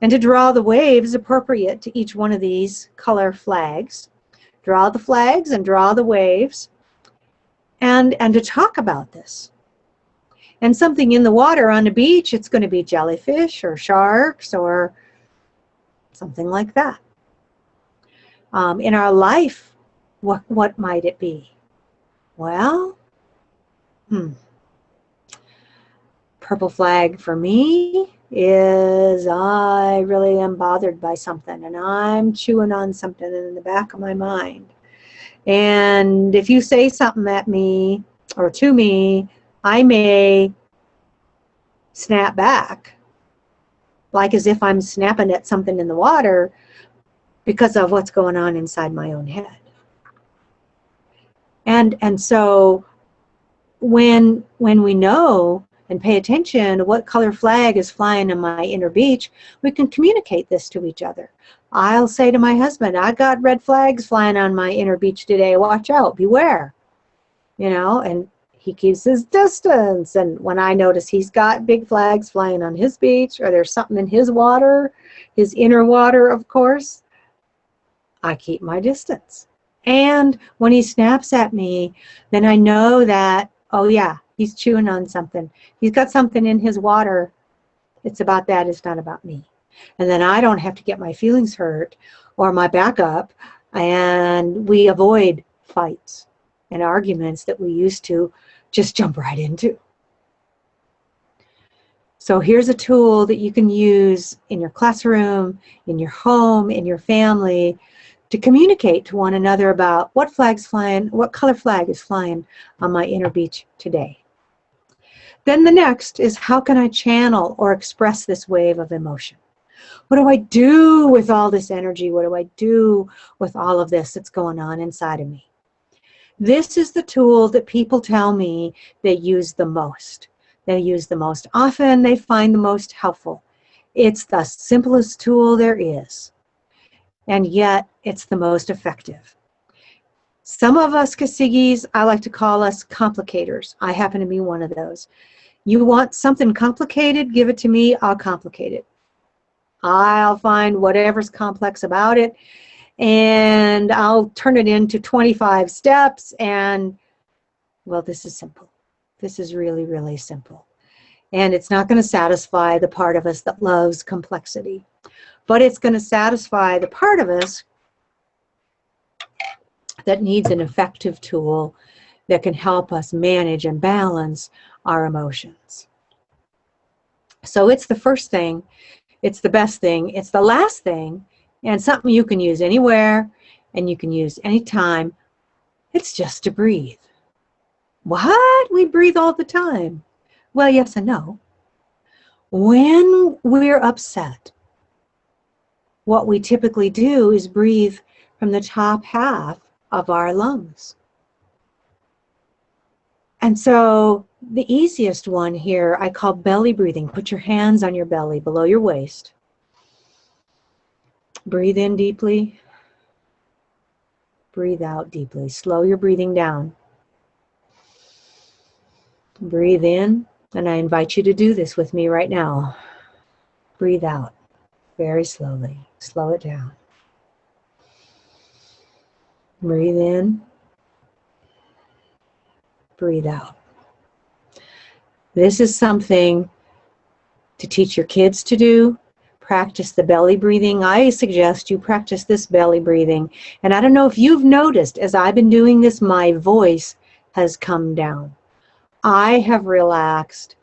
and to draw the waves appropriate to each one of these color flags. Draw the flags and draw the waves, and to talk about this. And something in the water on the beach, it's going to be jellyfish or sharks or something like that. In our life, what might it be? Well, purple flag for me is I really am bothered by something and I'm chewing on something in the back of my mind. And if you say something at me or to me, I may snap back, like as if I'm snapping at something in the water because of what's going on inside my own head. And so when we know and pay attention to what color flag is flying on my inner beach, we can communicate this to each other. I'll say to my husband, I got red flags flying on my inner beach today. Watch out, beware. You know, and he keeps his distance. And when I notice he's got big flags flying on his beach, or there's something in his water, his inner water, of course, I keep my distance. And when he snaps at me, then I know that, oh yeah, he's chewing on something. He's got something in his water. It's about that. It's not about me. And then I don't have to get my feelings hurt or my back up. And we avoid fights and arguments that we used to just jump right into. So here's a tool that you can use in your classroom, in your home, in your family, to communicate to one another about what flag's flying, what color flag is flying on my inner beach today. Then the next is, how can I channel or express this wave of emotion? What do I do with all this energy? What do I do with all of this that's going on inside of me? This is the tool that people tell me they use the most. They use the most often, they find the most helpful. It's the simplest tool there is, and yet it's the most effective. Some of us CASIGYs, I like to call us complicators. I happen to be one of those. You want something complicated, give it to me, I'll complicate it. I'll find whatever's complex about it, and I'll turn it into 25 steps, and, well, this is simple. This is really, really simple. And it's not going to satisfy the part of us that loves complexity, but it's going to satisfy the part of us that needs an effective tool that can help us manage and balance our emotions. So it's the first thing, it's the best thing, it's the last thing, and something you can use anywhere and you can use anytime. It's just to breathe. What? We breathe all the time. Well, yes and no. When we're upset, what we typically do is breathe from the top half of our lungs. And so the easiest one here I call belly breathing. Put your hands on your belly below your waist. Breathe in deeply. Breathe out deeply. Slow your breathing down. Breathe in, and I invite you to do this with me right now. Breathe out very slowly. Slow it down. Breathe in. Breathe out. This is something to teach your kids to do. Practice the belly breathing. I suggest you practice this belly breathing. And I don't know if you've noticed, as I've been doing this, my voice has come down. I have relaxed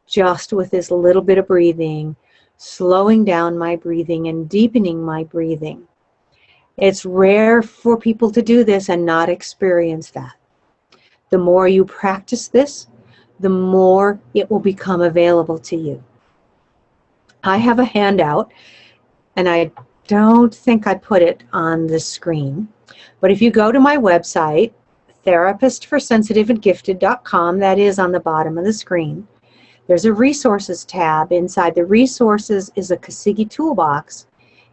just with this little bit of breathing, slowing down my breathing and deepening my breathing. It's rare for people to do this and not experience that. The more you practice this, the more it will become available to you. I have a handout, and I don't think I put it on the screen, but if you go to my website, therapistforsensitiveandgifted.com, that is on the bottom of the screen, there's a resources tab. Inside the resources is a CASIGY toolbox.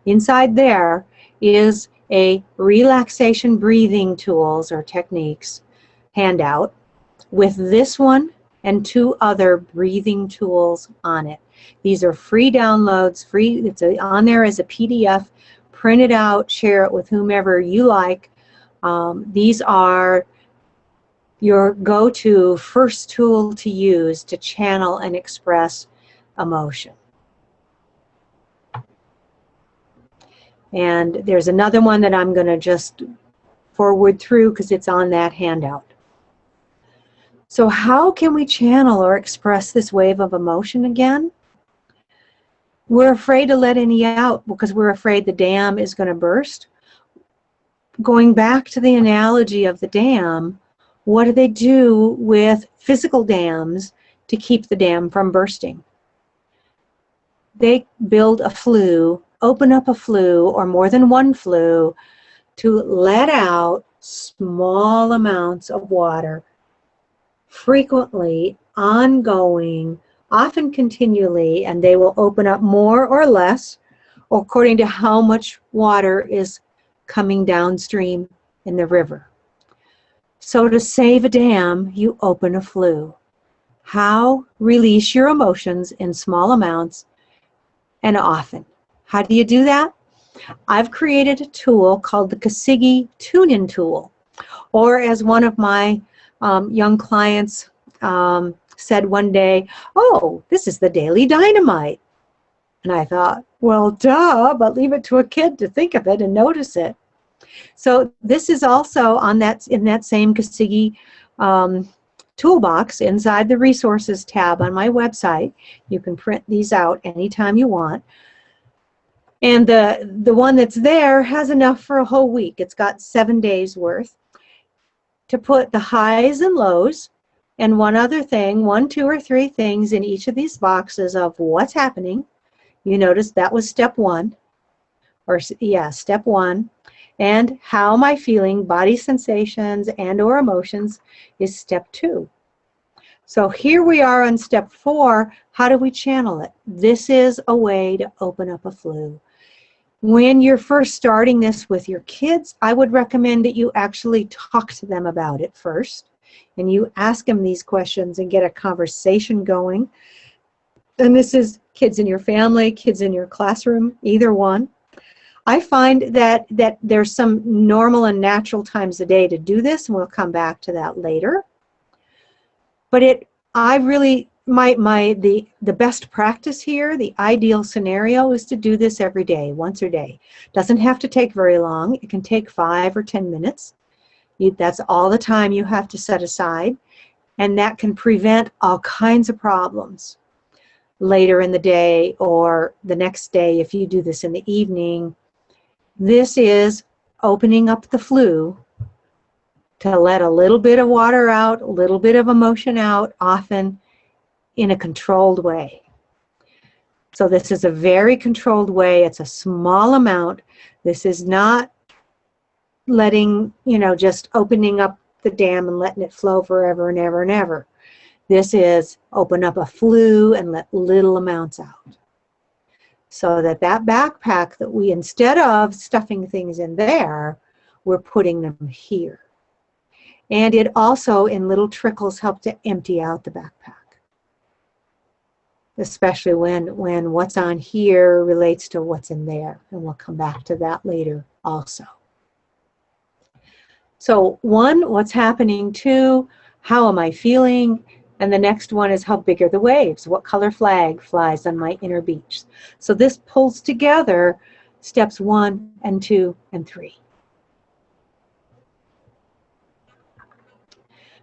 Inside there is a relaxation breathing tools or techniques handout with this one and 2 other breathing tools on it. These are free downloads, free. It's on there as a PDF. Print it out, share it with whomever you like. These are your go-to first tool to use to channel and express emotion. And there's another one that I'm going to just forward through because it's on that handout. So how can we channel or express this wave of emotion again? We're afraid to let any out because we're afraid the dam is going to burst. Going back to the analogy of the dam, what do they do with physical dams to keep the dam from bursting? They build a flue, open up a flue or more than one flue to let out small amounts of water frequently, ongoing, often continually, and they will open up more or less according to how much water is coming downstream in the river. So to save a dam, you open a flue. How? Release your emotions in small amounts and often. How do you do that? I've created a tool called the CASIGY Tune-In Tool, or as one of my young clients said one day, "Oh, this is the Daily Dynamite." And I thought, well, duh, but leave it to a kid to think of it and notice it. So this is also on that, in that same CASIGY toolbox inside the resources tab on my website. You can print these out anytime you want. And the one that's there has enough for a whole week. It's got 7 days worth to put the highs and lows and one other thing, 1, 2, or 3 things in each of these boxes of what's happening. You notice that was step 1, or yeah, step 1. And how am I feeling, body sensations and or emotions, is step 2. So here we are on step 4. How do we channel it? This is a way to open up a flue. When you're first starting this with your kids, I would recommend that you actually talk to them about it first. And you ask them these questions and get a conversation going. And this is kids in your family, kids in your classroom, either one. I find that there's some normal and natural times a day to do this, and we'll come back to that later. But the best practice here, the ideal scenario, is to do this every day, once a day. Doesn't have to take very long. It can take 5 or 10 minutes. That's all the time you have to set aside, and that can prevent all kinds of problems later in the day or the next day if you do this in the evening. This is opening up the flue to let a little bit of water out, a little bit of emotion out, often in a controlled way. So this is a very controlled way. It's a small amount. This is not letting, just opening up the dam and letting it flow forever and ever and ever. This is open up a flue and let little amounts out. So that backpack that we, instead of stuffing things in there, we're putting them here. And it also, in little trickles, helps to empty out the backpack. Especially when what's on here relates to what's in there. And we'll come back to that later also. So 1, what's happening? 2, how am I feeling? And the next one is, how big are the waves? What color flag flies on my inner beach? So this pulls together steps 1 and 2 and 3.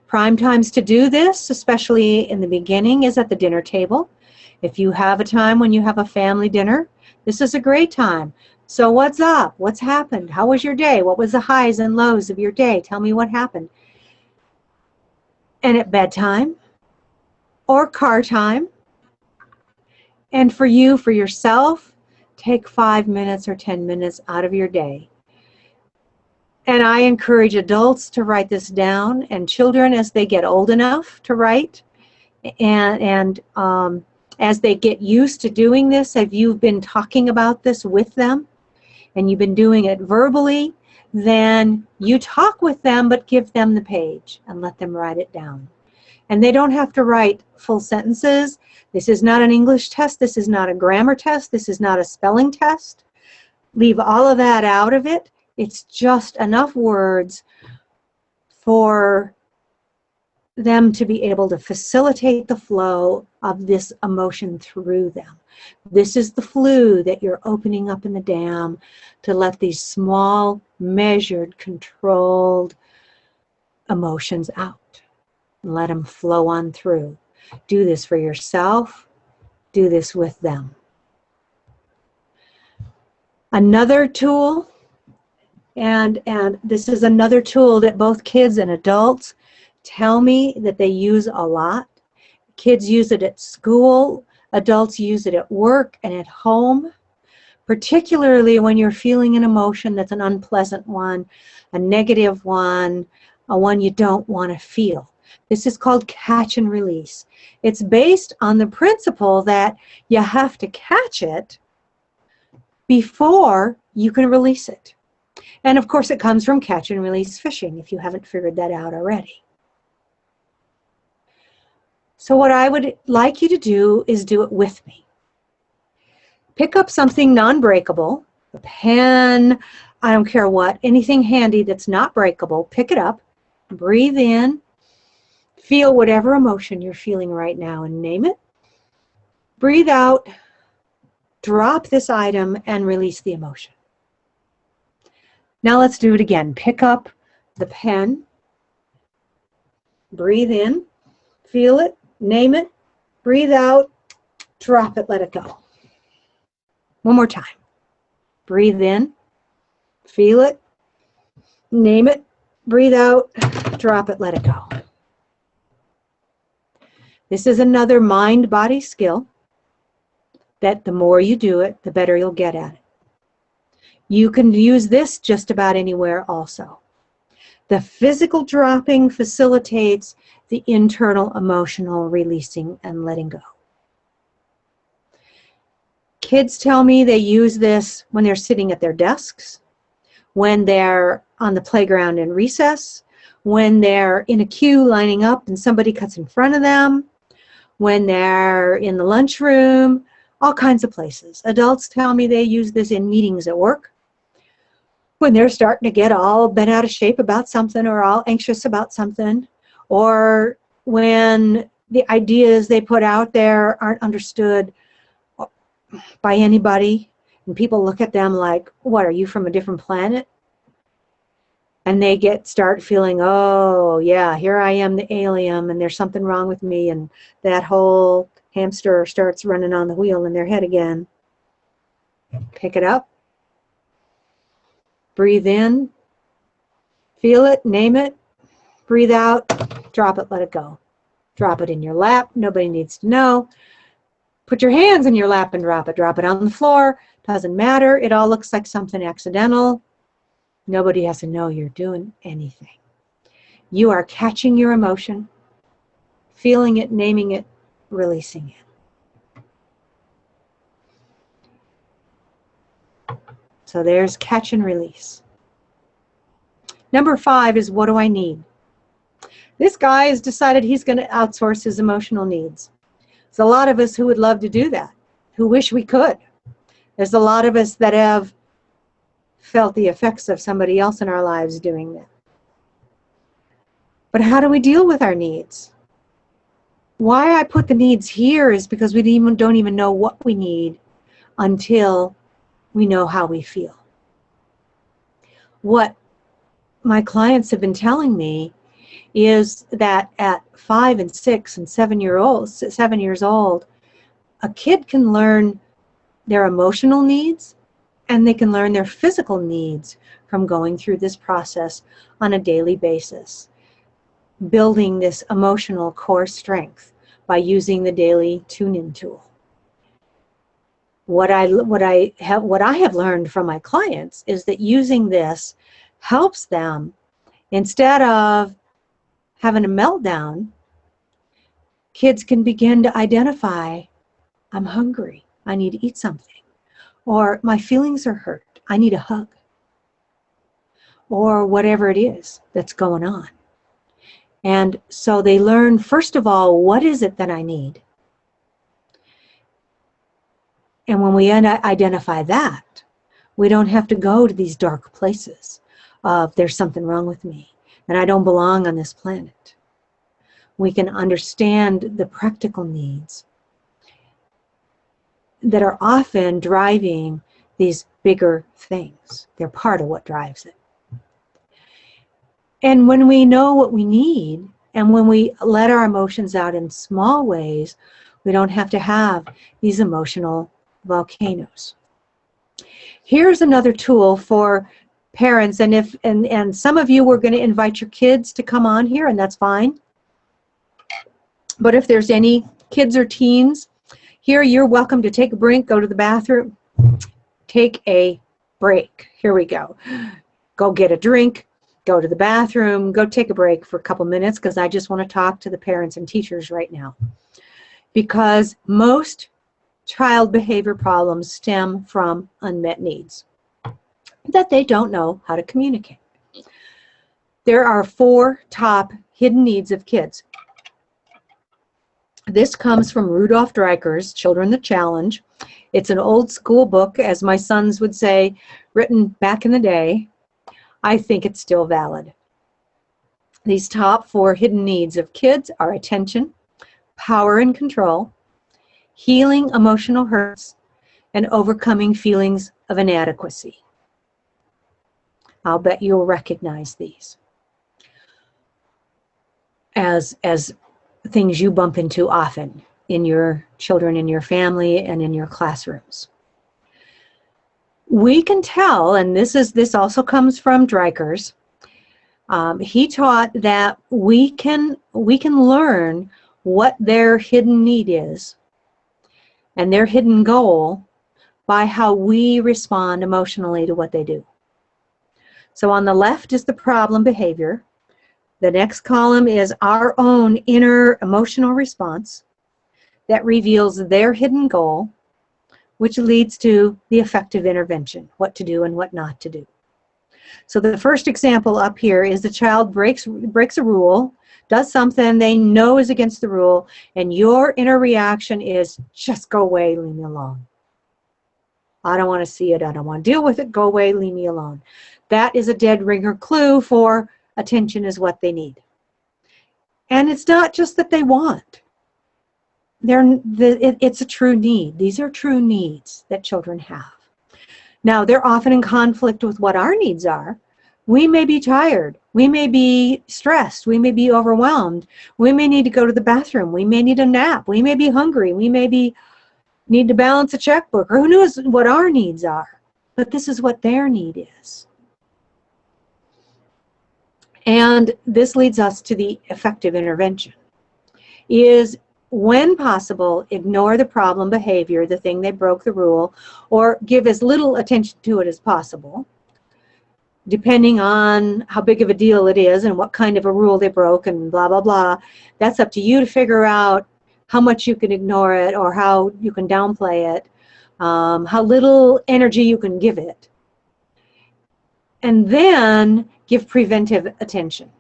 Prime times to do this, especially in the beginning, is at the dinner table. If you have a time when you have a family dinner, this is a great time. So what's up? What's happened? How was your day? What was the highs and lows of your day? Tell me what happened. And at bedtime or car time, and for you, for yourself, take 5 minutes or 10 minutes out of your day. And I encourage adults to write this down, and children as they get old enough to write, and as they get used to doing this, if you've been talking about this with them, and you've been doing it verbally, then you talk with them, but give them the page and let them write it down. And they don't have to write full sentences. This is not an English test. This is not a grammar test. This is not a spelling test. Leave all of that out of it. It's just enough words for them to be able to facilitate the flow of this emotion through them. This is the flue that you're opening up in the dam to let these small, measured, controlled emotions out. And let them flow on through. Do this for yourself. Do this with them. Another tool, and this is another tool that both kids and adults tell me that they use a lot. Kids use it at school. Adults use it at work and at home, particularly when you're feeling an emotion that's an unpleasant one, a negative one, a one you don't want to feel. This is called catch and release. It's based on the principle that you have to catch it before you can release it. And of course it comes from catch and release fishing, if you haven't figured that out already. So what I would like you to do is do it with me. Pick up something non-breakable, a pen, I don't care what, anything handy that's not breakable, pick it up, breathe in, feel whatever emotion you're feeling right now and name it. Breathe out, drop this item and release the emotion. Now let's do it again. Pick up the pen, breathe in, feel it, name it, breathe out, drop it, let it go. One more time. Breathe in, feel it, name it, breathe out, drop it, let it go. This is another mind-body skill that the more you do it, the better you'll get at it. You can use this just about anywhere also. The physical dropping facilitates the internal emotional releasing and letting go. Kids tell me they use this when they're sitting at their desks, when they're on the playground in recess, when they're in a queue lining up and somebody cuts in front of them, when they're in the lunchroom, all kinds of places. Adults tell me they use this in meetings at work, when they're starting to get all bent out of shape about something or all anxious about something, or when the ideas they put out there aren't understood by anybody and people look at them like, what, are you from a different planet? And they start feeling, oh yeah, here I am, the alien, and there's something wrong with me, and that whole hamster starts running on the wheel in their head again. Pick it up. Breathe in, feel it, name it, Breathe out, drop it, let it go. Drop it in your lap, nobody needs to know. Put your hands in your lap and drop it. Drop it on the floor, doesn't matter. It all looks like something accidental. Nobody has to know you're doing anything. You are catching your emotion, feeling it, naming it, releasing it. So there's catch and release. Number 5 is, what do I need? This guy has decided he's going to outsource his emotional needs. There's a lot of us who would love to do that, who wish we could. There's a lot of us that have felt the effects of somebody else in our lives doing that. But how do we deal with our needs? Why I put the needs here is because we don't even know what we need until we know how we feel. What my clients have been telling me is that at 5 and 6 and 7 years old, a kid can learn their emotional needs and they can learn their physical needs from going through this process on a daily basis, building this emotional core strength by using the daily tune-in tool. What I have learned from my clients is that using this helps them, instead of having a meltdown, kids can begin to identify, I'm hungry, I need to eat something, or my feelings are hurt, I need a hug, or whatever it is that's going on. And so they learn, first of all, what is it that I need? And when we identify that, we don't have to go to these dark places of there's something wrong with me and I don't belong on this planet. We can understand the practical needs that are often driving these bigger things. They're part of what drives it. And when we know what we need, and when we let our emotions out in small ways, we don't have to have these emotional volcanoes. Here's another tool for parents, and some of you were going to invite your kids to come on here, and that's fine. But if there's any kids or teens here, you're welcome to take a break, go to the bathroom, take a break. Here we go. Go get a drink, go to the bathroom, go take a break for a couple minutes, because I just want to talk to the parents and teachers right now. Because most child behavior problems stem from unmet needs that they don't know how to communicate. There are 4 top hidden needs of kids. This comes from Rudolf Dreikers' Children the Challenge. It's an old school book, as my sons would say, written back in the day. I think it's still valid. These top 4 hidden needs of kids are attention, power and control, healing emotional hurts, and overcoming feelings of inadequacy. I'll bet you'll recognize these as things you bump into often in your children, in your family, and in your classrooms. We can tell, and this also comes from Dreikers. He taught that we can learn what their hidden need is and their hidden goal by how we respond emotionally to what they do. So on the left is the problem behavior. The next column is our own inner emotional response that reveals their hidden goal, which leads to the effective intervention, what to do and what not to do. So the first example up here is the child breaks a rule, does something they know is against the rule, and your inner reaction is, just go away, leave me alone. I don't want to see it, I don't want to deal with it, go away, leave me alone. That is a dead ringer clue for attention is what they need. And it's not just that they want. It's a true need. These are true needs that children have. Now, they're often in conflict with what our needs are. We may be tired. We may be stressed. We may be overwhelmed. We may need to go to the bathroom. We may need a nap. We may be hungry. We may need to balance a checkbook, or who knows what our needs are. But this is what their need is. And this leads us to the effective intervention, is when possible, ignore the problem behavior, the thing they broke the rule, or give as little attention to it as possible, depending on how big of a deal it is and what kind of a rule they broke and blah, blah, blah. That's up to you to figure out how much you can ignore it or how you can downplay it, how little energy you can give it. And then give preventive attention.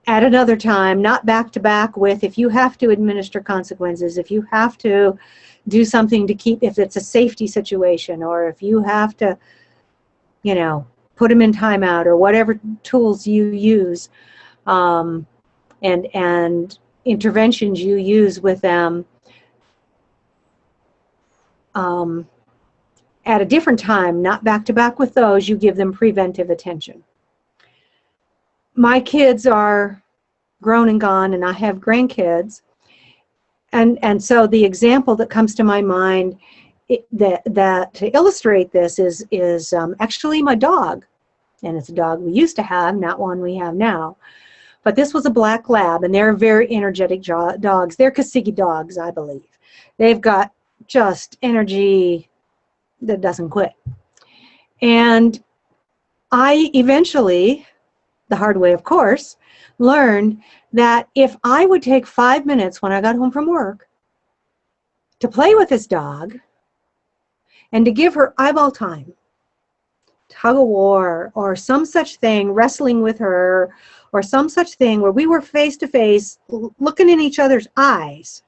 At another time, not back to back with, if you have to administer consequences, if you have to do something to keep, if it's a safety situation, or if you have to, you know, put them in timeout or whatever tools you use, and interventions you use with them, at a different time, not back to back with those, you give them preventive attention. My kids are grown and gone, and I have grandkids, and so the example that comes to my mind that to illustrate this is actually my dog, and it's a dog we used to have, not one we have now, but this was a black lab, and they're very energetic dogs. They're CASIGY dogs, I believe. They've got just energy that doesn't quit. And I eventually, the hard way of course, learned that if I would take 5 minutes when I got home from work to play with this dog and to give her eyeball time, tug of war, or some such thing, wrestling with her, or some such thing where we were face to face looking in each other's eyes,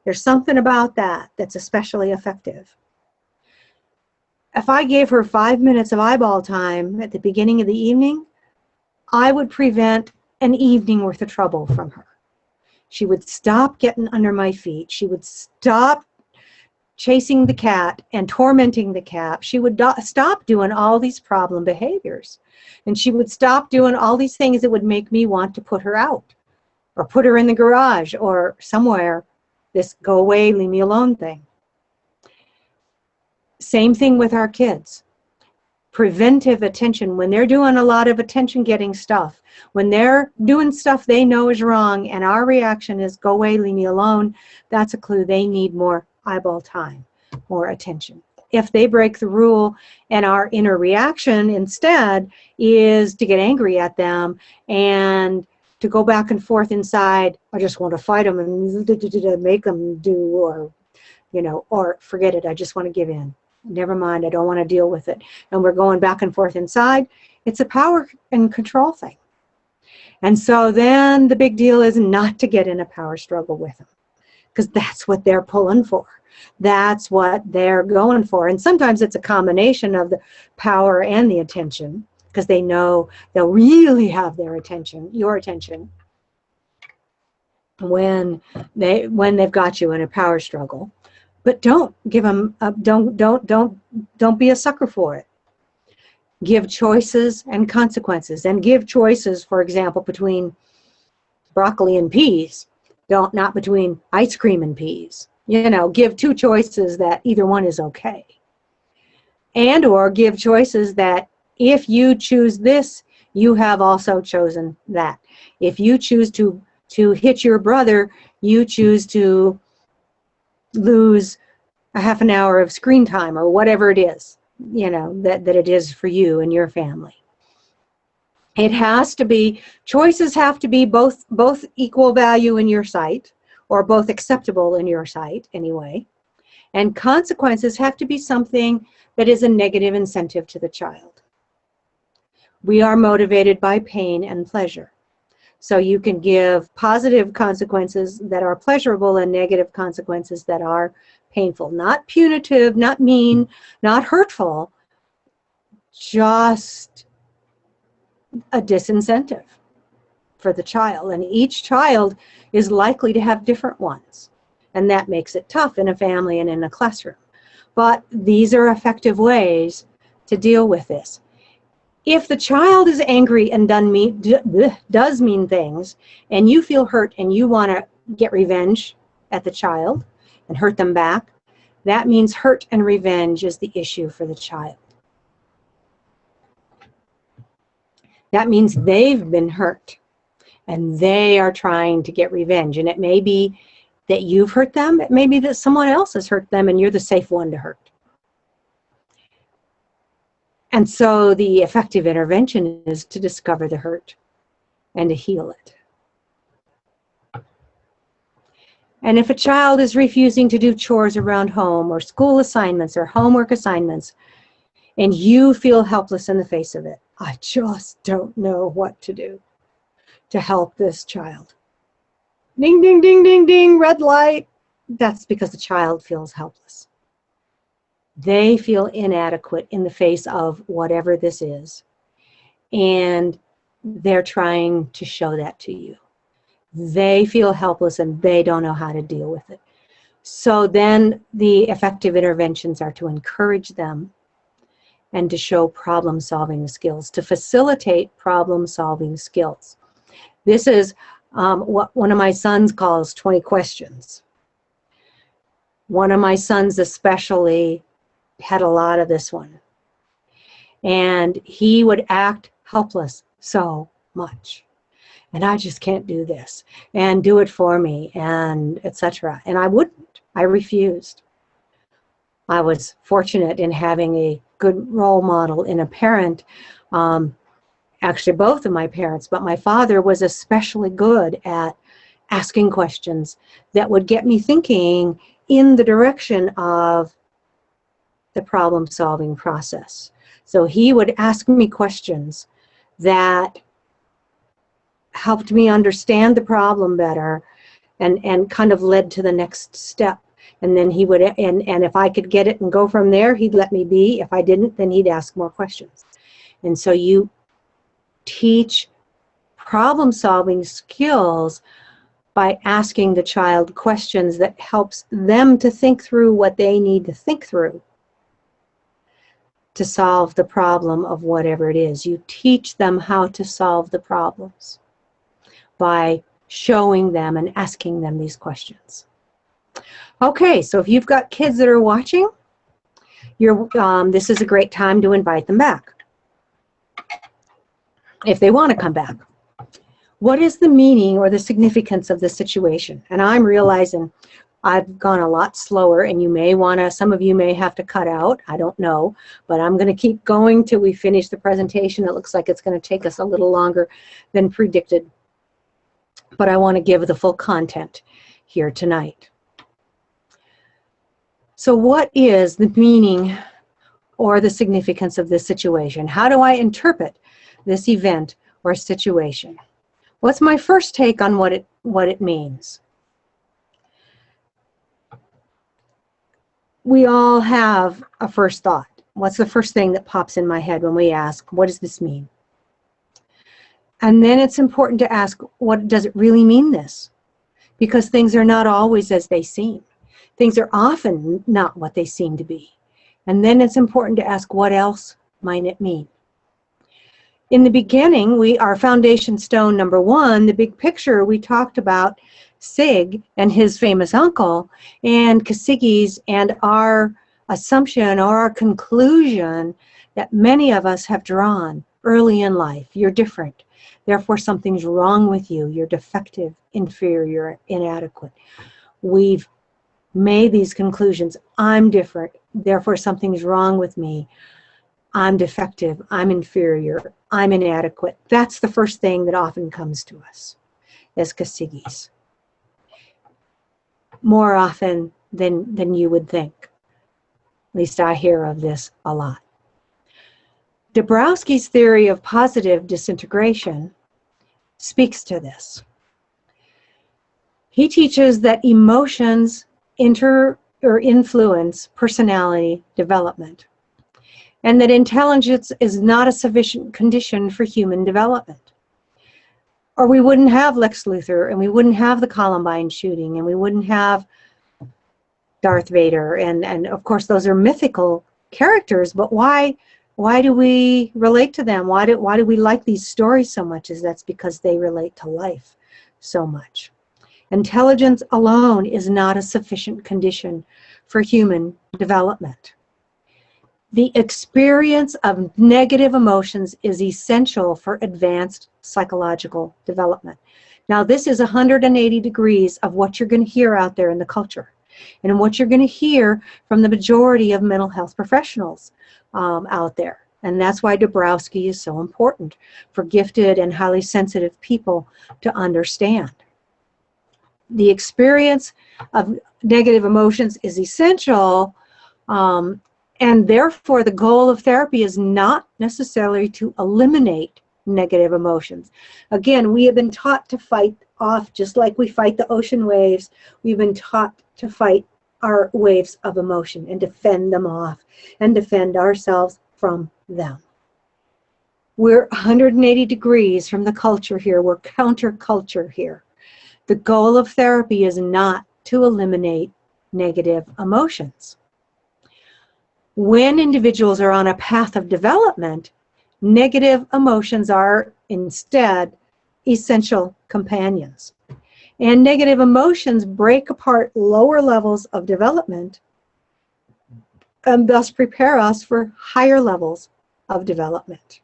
there's something about that that's especially effective. If I gave her 5 minutes of eyeball time at the beginning of the evening, I would prevent an evening worth of trouble from her. She would stop getting under my feet. She would stop chasing the cat and tormenting the cat. She would stop doing all these problem behaviors. And she would stop doing all these things that would make me want to put her out or put her in the garage or somewhere, this go away, leave me alone thing. Same thing with our kids. Preventive attention, when they're doing a lot of attention-getting stuff, when they're doing stuff they know is wrong and our reaction is go away, leave me alone, that's a clue they need more eyeball time, more attention. If they break the rule and our inner reaction instead is to get angry at them and to go back and forth inside, I just want to fight them and make them do, or, you know, or forget it, I just want to give in. Never mind, I don't want to deal with it. And we're going back and forth inside. It's a power and control thing. And so then the big deal is not to get in a power struggle with them, because that's what they're pulling for. That's what they're going for. And sometimes it's a combination of the power and the attention, because they know they'll really have their attention, your attention, when they've got you in a power struggle. But don't give them, don't be a sucker for it. Give choices and consequences, and give choices, for example, between broccoli and peas, not between ice cream and peas. You know, give two choices that either one is okay. And or give choices that if you choose this, you have also chosen that. If you choose to hit your brother, you choose to lose a half an hour of screen time or whatever it is, you know, that it is for you and your family. It has to be, choices have to be both equal value in your sight, or both acceptable in your sight anyway. And consequences have to be something that is a negative incentive to the child. We are motivated by pain and pleasure. So you can give positive consequences that are pleasurable and negative consequences that are painful. Not punitive, not mean, not hurtful, just a disincentive for the child. And each child is likely to have different ones. And that makes it tough in a family and in a classroom. But these are effective ways to deal with this. If the child is angry and does mean things, and you feel hurt and you want to get revenge at the child and hurt them back, that means hurt and revenge is the issue for the child. That means they've been hurt and they are trying to get revenge. And it may be that you've hurt them. It may be that someone else has hurt them and you're the safe one to hurt. And so the effective intervention is to discover the hurt and to heal it. And if a child is refusing to do chores around home or school assignments or homework assignments, and you feel helpless in the face of it, I just don't know what to do to help this child. Ding, ding, ding, ding, ding, red light. That's because the child feels helpless. They feel inadequate in the face of whatever this is. And they're trying to show that to you. They feel helpless and they don't know how to deal with it. So then the effective interventions are to encourage them and to show problem-solving skills, to facilitate problem-solving skills. This is what one of my sons calls 20 questions. One of my sons especially had a lot of this one. And he would act helpless so much. And I just can't do this. And do it for me, and etc. And I wouldn't. I refused. I was fortunate in having a good role model in a parent. Actually, both of my parents, but my father was especially good at asking questions that would get me thinking in the direction of the problem-solving process. So he would ask me questions that helped me understand the problem better and kind of led to the next step. And then he would, and if I could get it and go from there, he'd let me be. If I didn't, then he'd ask more questions. And so you teach problem-solving skills by asking the child questions that helps them to think through what they need to think through to solve the problem of whatever it is. You teach them how to solve the problems by showing them and asking them these questions. Okay, so if you've got kids that are watching, this is a great time to invite them back, if they want to come back. What is the meaning or the significance of the situation? And I'm realizing I've gone a lot slower, and you may want to, some of you may have to cut out, I don't know, but I'm going to keep going till we finish the presentation. It looks like it's going to take us a little longer than predicted, but I want to give the full content here tonight. So what is the meaning or the significance of this situation? How do I interpret this event or situation? What's my first take on what it means? We all have a first thought. What's the first thing that pops in my head when we ask, what does this mean? And then it's important to ask, what does it really mean this? Because things are not always as they seem. Things are often not what they seem to be. And then it's important to ask, what else might it mean? In the beginning, our foundation stone number 1, the big picture, we talked about Sig and his famous uncle and CASIGYs and our assumption or our conclusion that many of us have drawn early in life. You're different. Therefore, something's wrong with you. You're defective, inferior, inadequate. We've made these conclusions. I'm different. Therefore, something's wrong with me. I'm defective. I'm inferior. I'm inadequate. That's the first thing that often comes to us as CASIGYs. More often than you would think. At least I hear of this a lot. Dabrowski's theory of positive disintegration speaks to this. He teaches that emotions influence personality development, and that intelligence is not a sufficient condition for human development. Or we wouldn't have Lex Luthor, and we wouldn't have the Columbine shooting, and we wouldn't have Darth Vader, and of course those are mythical characters, but why do we relate to them? Why do we like these stories so much? That's because they relate to life so much. Intelligence alone is not a sufficient condition for human development. The experience of negative emotions is essential for advanced psychological development. Now, this is 180 degrees of what you're going to hear out there in the culture, and what you're going to hear from the majority of mental health professionals out there. And that's why Dabrowski is so important for gifted and highly sensitive people to understand. The experience of negative emotions is essential, and therefore the goal of therapy is not necessarily to eliminate negative emotions. Again, we have been taught to fight off, just like we fight the ocean waves. We've been taught to fight our waves of emotion and defend them off and defend ourselves from them. We're 180 degrees from the culture here. We're counterculture here. The goal of therapy is not to eliminate negative emotions. When individuals are on a path of development, negative emotions are instead essential companions. And negative emotions break apart lower levels of development and thus prepare us for higher levels of development.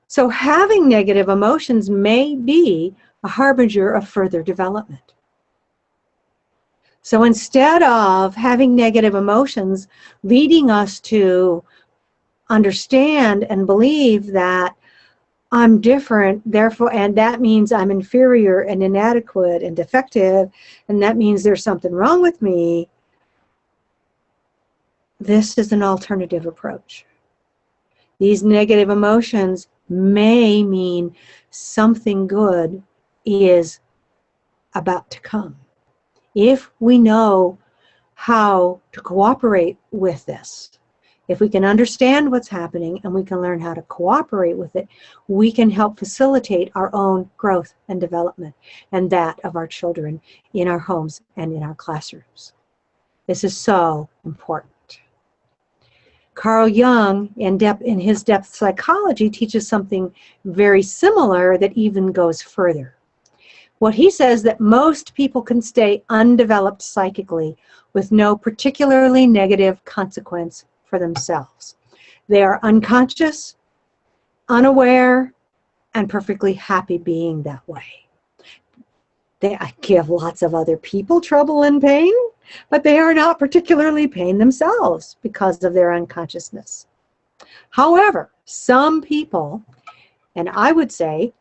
So having negative emotions may be a harbinger of further development. So instead of having negative emotions leading us to understand and believe that I'm different, therefore, and that means I'm inferior and inadequate and defective, and that means there's something wrong with me, this is an alternative approach. These negative emotions may mean something good is about to come. If we know how to cooperate with this, if we can understand what's happening and we can learn how to cooperate with it, we can help facilitate our own growth and development and that of our children in our homes and in our classrooms. This is so important. Carl Jung, in his depth psychology, teaches something very similar that even goes further. What he says that most people can stay undeveloped psychically with no particularly negative consequence for themselves. They are unconscious, unaware, and perfectly happy being that way. They give lots of other people trouble and pain, but they are not particularly pain themselves because of their unconsciousness. However, some people, and I would say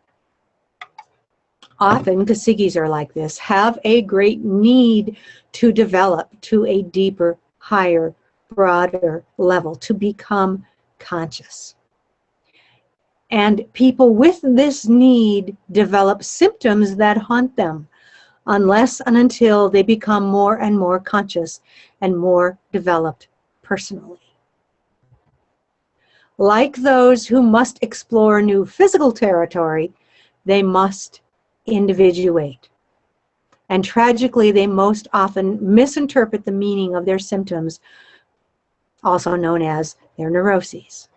often CASIGYs are like this, have a great need to develop to a deeper, higher, broader level, to become conscious. And people with this need develop symptoms that haunt them unless and until they become more and more conscious and more developed personally. Like those who must explore new physical territory, they must individuate. And tragically, they most often misinterpret the meaning of their symptoms, also known as their neuroses.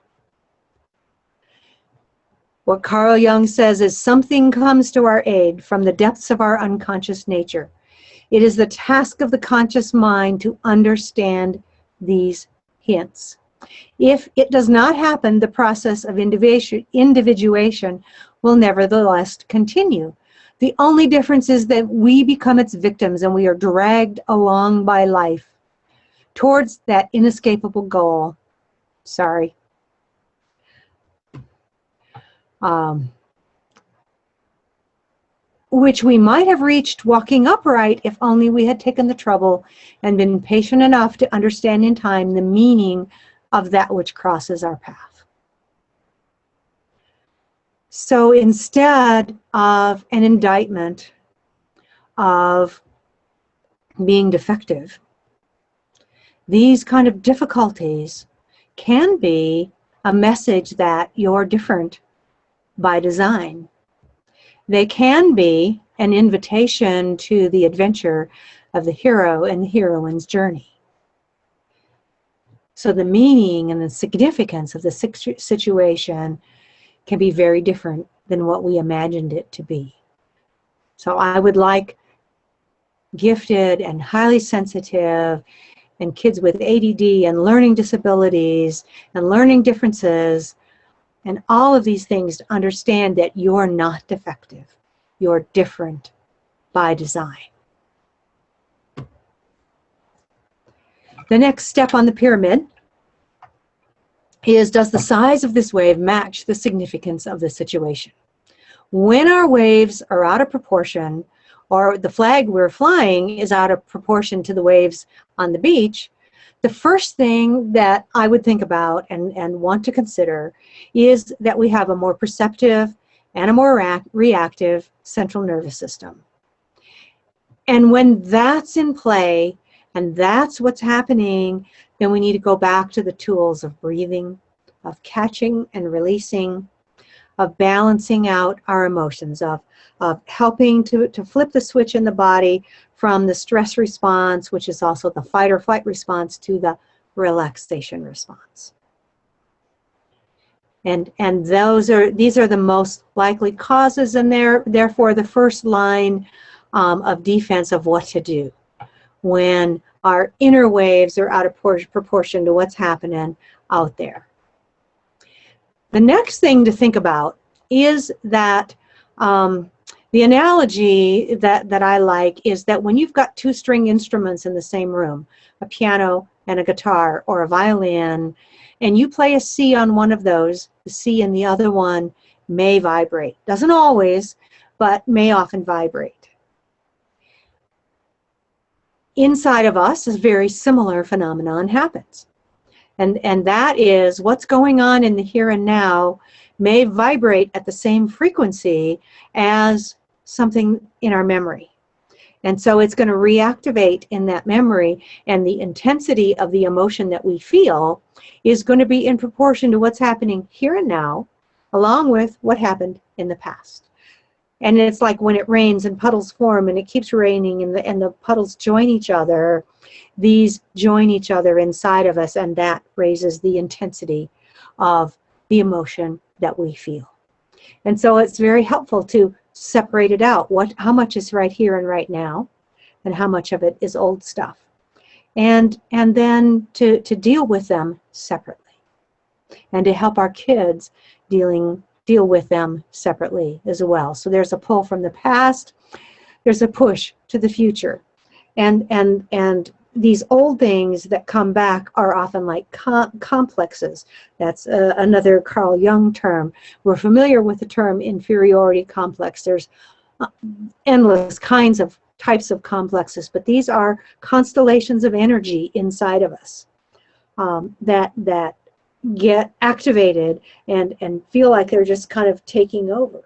What Carl Jung says is something comes to our aid from the depths of our unconscious nature. It is the task of the conscious mind to understand these hints. If it does not happen, the process of individuation will nevertheless continue. The only difference is that we become its victims and we are dragged along by life towards that inescapable goal. Sorry. Which we might have reached walking upright if only we had taken the trouble and been patient enough to understand in time the meaning of that which crosses our path. So instead of an indictment of being defective, these kind of difficulties can be a message that you're different by design. They can be an invitation to the adventure of the hero and the heroine's journey. So the meaning and the significance of the situation can be very different than what we imagined it to be. So I would like gifted and highly sensitive and kids with ADD and learning disabilities and learning differences and all of these things to understand that you're not defective. You're different by design. The next step on the pyramid is, does the size of this wave match the significance of the situation? When our waves are out of proportion, or the flag we're flying is out of proportion to the waves on the beach, the first thing that I would think about and want to consider is that we have a more perceptive and a more reactive central nervous system. And when that's in play, and that's what's happening, then we need to go back to the tools of breathing, of catching and releasing, of balancing out our emotions, of helping to flip the switch in the body from the stress response, which is also the fight or flight response, to the relaxation response. And these are the most likely causes, and they're therefore the first line of defense of what to do when our inner waves are out of proportion to what's happening out there. The next thing to think about is that the analogy that I like is that when you've got two string instruments in the same room, a piano and a guitar or a violin, and you play a C on one of those, the C in the other one may vibrate. Doesn't always, but may often vibrate. Inside of us, a very similar phenomenon happens. And that is what's going on in the here and now may vibrate at the same frequency as something in our memory. And so it's going to reactivate in that memory, and the intensity of the emotion that we feel is going to be in proportion to what's happening here and now, along with what happened in the past. And it's like when it rains and puddles form and it keeps raining and the puddles join each other, these join each other inside of us, and that raises the intensity of the emotion that we feel. And so it's very helpful to separate it out. How much is right here and right now, and how much of it is old stuff. And then to deal with them separately, and to help our kids deal with them separately as well. So there's a pull from the past, there's a push to the future. And these old things that come back are often like complexes. That's another Carl Jung term. We're familiar with the term inferiority complex. There's endless types of complexes, but these are constellations of energy inside of us that get activated and feel like they're just kind of taking over.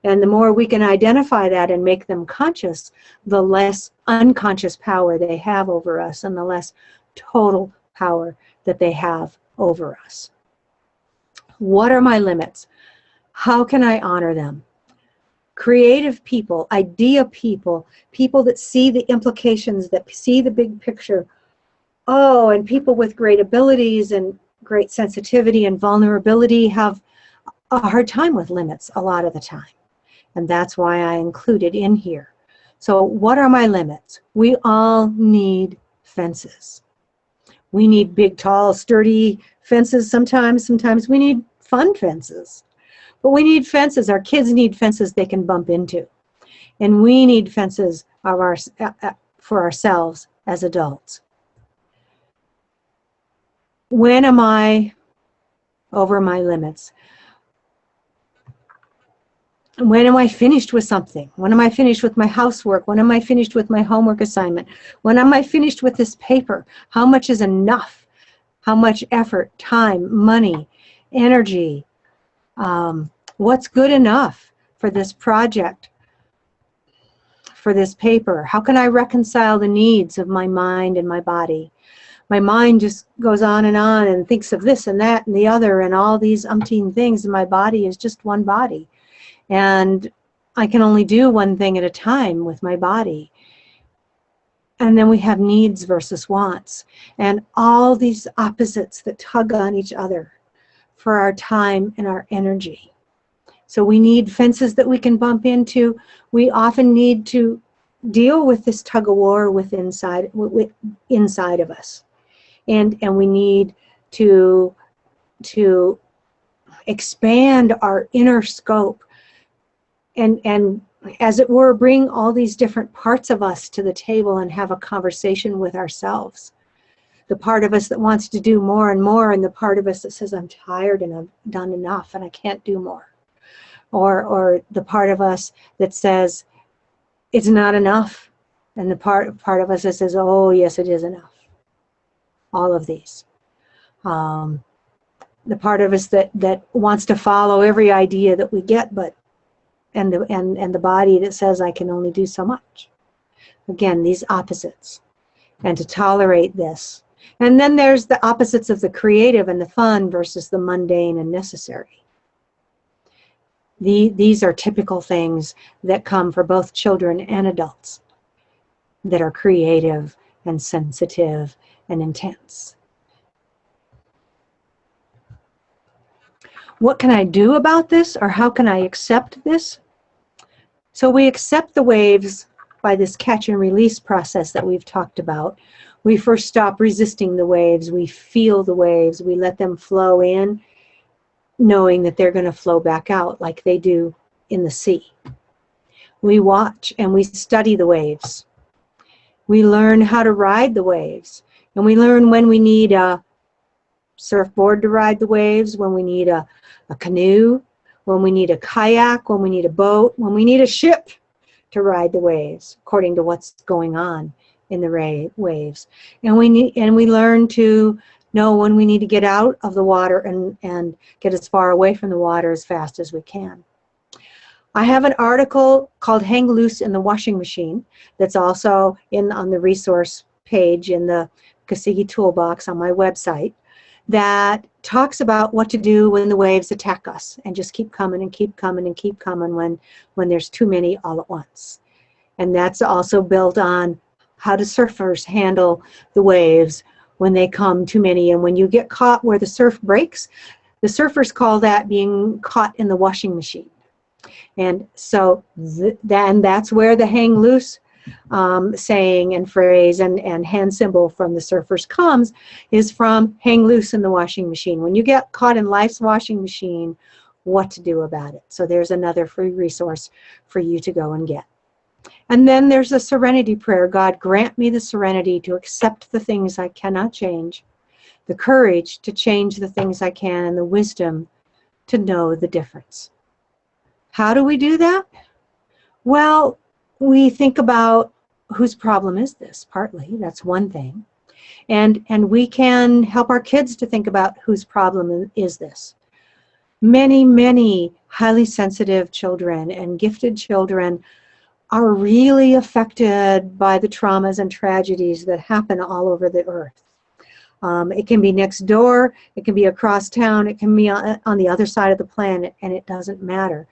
And the more we can identify that and make them conscious, the less unconscious power they have over us, and the less total power that they have over us. What are my limits? How can I honor them? Creative people, idea people, people that see the implications, that see the big picture. Oh, and people with great abilities and great sensitivity and vulnerability have a hard time with limits a lot of the time. And that's why I include it in here. So what are my limits? We all need fences. We need big, tall, sturdy fences sometimes. Sometimes we need fun fences. But we need fences. Our kids need fences they can bump into. And we need fences for ourselves as adults. When am I over my limits? When am I finished with something? When am I finished with my housework? When am I finished with my homework assignment? When am I finished with this paper? How much is enough? How much effort, time, money, energy? What's good enough for this project, for this paper? How can I reconcile the needs of my mind and my body? My mind just goes on and thinks of this and that and the other and all these umpteen things, and my body is just one body. And I can only do one thing at a time with my body. And then we have needs versus wants, and all these opposites that tug on each other for our time and our energy. So we need fences that we can bump into. We often need to deal with this tug of war inside of us, and we need to expand our inner scope, and as it were, bring all these different parts of us to the table and have a conversation with ourselves. The part of us that wants to do more and more, and the part of us that says, I'm tired and I've done enough and I can't do more. Or the part of us that says, it's not enough. And the part of us that says, oh, yes, it is enough. All of these. The part of us that wants to follow every idea that we get, and the body that says, I can only do so much. Again, these opposites. And to tolerate this. And then there's the opposites of the creative and the fun versus the mundane and necessary. These are typical things that come for both children and adults that are creative and sensitive and intense. What can I do about this, or how can I accept this? So we accept the waves by this catch and release process that we've talked about. We first stop resisting the waves. We feel the waves. We let them flow in, knowing that they're going to flow back out like they do in the sea. We watch and we study the waves. We learn how to ride the waves. And we learn when we need a surfboard to ride the waves, when we need a canoe, when we need a kayak, when we need a boat, when we need a ship to ride the waves, according to what's going on in the waves. And we learn to know when we need to get out of the water and get as far away from the water as fast as we can. I have an article called Hang Loose in the Washing Machine that's also on the resource page in the CASIGY toolbox on my website that talks about what to do when the waves attack us and just keep coming and keep coming and keep coming when there's too many all at once. And that's also built on how do surfers handle the waves when they come too many, and when you get caught where the surf breaks. The surfers call that being caught in the washing machine. And so that's where the hang loose saying and phrase and hand symbol from the surfers comes, is from hang loose in the washing machine. When you get caught in life's washing machine, what to do about it. So there's another free resource for you to go and get. And then there's a serenity prayer. God, grant me the serenity to accept the things I cannot change, the courage to change the things I can, and the wisdom to know the difference. How do we do that? Well, we think about whose problem is this, partly. That's one thing. And we can help our kids to think about whose problem is this. Many, many highly sensitive children and gifted children are really affected by the traumas and tragedies that happen all over the earth. It can be next door, it can be across town, it can be on the other side of the planet, and it doesn't matter.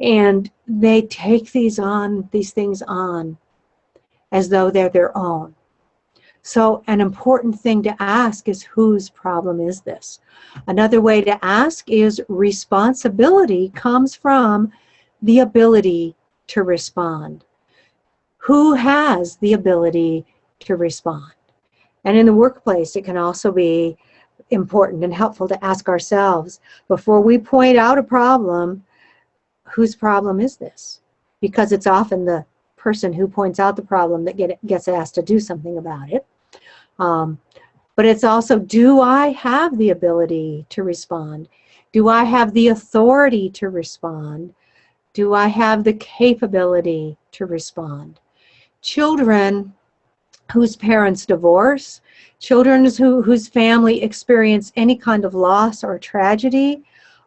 And they take these things on as though they're their own. So an important thing to ask is, whose problem is this? Another way to ask is, responsibility comes from the ability to respond. Who has the ability to respond? And in the workplace, it can also be important and helpful to ask ourselves, before we point out a problem, whose problem is this? Because it's often the person who points out the problem that gets asked to do something about it. But it's also, do I have the ability to respond? Do I have the authority to respond? Do I have the capability to respond? Children whose parents divorce, children whose family experience any kind of loss or tragedy,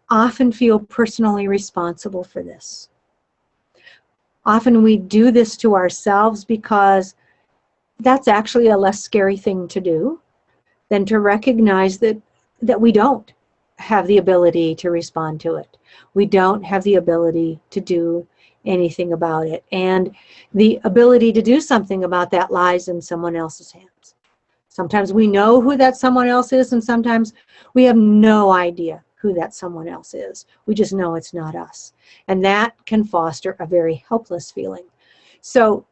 often feel personally responsible for this. Often we do this to ourselves because that's actually a less scary thing to do than to recognize that we don't have the ability to respond to it. We don't have the ability to do anything about it. And the ability to do something about that lies in someone else's hands. Sometimes we know who that someone else is, and sometimes we have no idea who that someone else is. We just know it's not us. And that can foster a very helpless feeling. So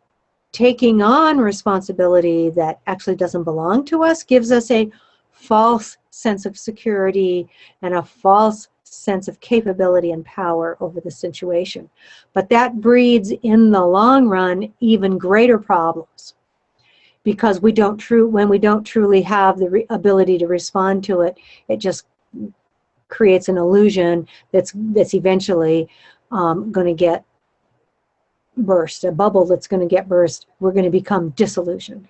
taking on responsibility that actually doesn't belong to us gives us a false sense of security and a false sense of capability and power over the situation. But that breeds, in the long run, even greater problems, because when we don't truly have the ability to respond to it, it just creates an illusion that's eventually going to get burst, a bubble that's going to get burst. We're going to become disillusioned.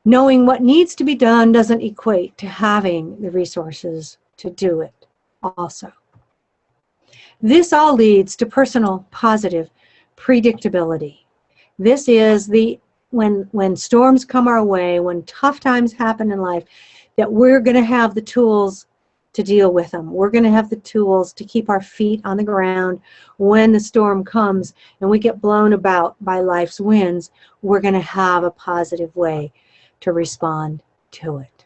Knowing what needs to be done doesn't equate to having the resources to do it also. This all leads to personal positive predictability. This is when storms come our way, when tough times happen in life, that we're going to have the tools to deal with them. We're going to have the tools to keep our feet on the ground when the storm comes and we get blown about by life's winds. We're going to have a positive way to respond to it.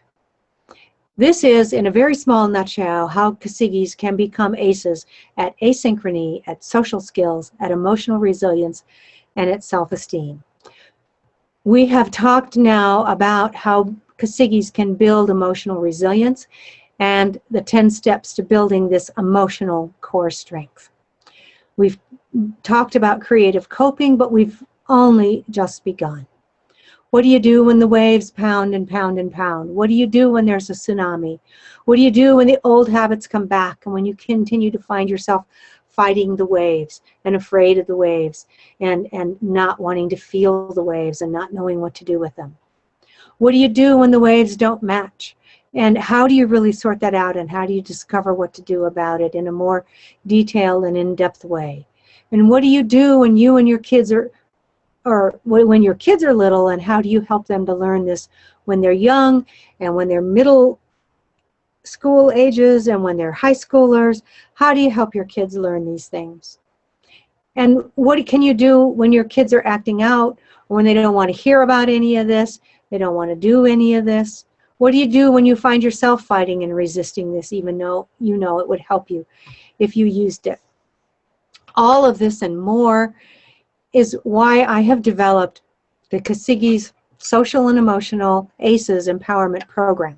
This is, in a very small nutshell, how CASIGYs can become ACEs at asynchrony, at social skills, at emotional resilience, and at self-esteem. We have talked now about how CASIGYs can build emotional resilience and the 10 steps to building this emotional core strength. We've talked about creative coping, but we've only just begun. What do you do when the waves pound and pound and pound? What do you do when there's a tsunami? What do you do when the old habits come back and when you continue to find yourself fighting the waves and afraid of the waves and not wanting to feel the waves and not knowing what to do with them? What do you do when the waves don't match? And how do you really sort that out, and how do you discover what to do about it in a more detailed and in-depth way? And what do you do when you and your kids when your kids are little, and how do you help them to learn this when they're young and when they're middle school ages and when they're high schoolers? How do you help your kids learn these things? And what can you do when your kids are acting out, or when they don't want to hear about any of this, they don't want to do any of this? What do you do when you find yourself fighting and resisting this, even though you know it would help you if you used it? All of this and more is why I have developed the CASIGY's Social and Emotional ACES Empowerment Program.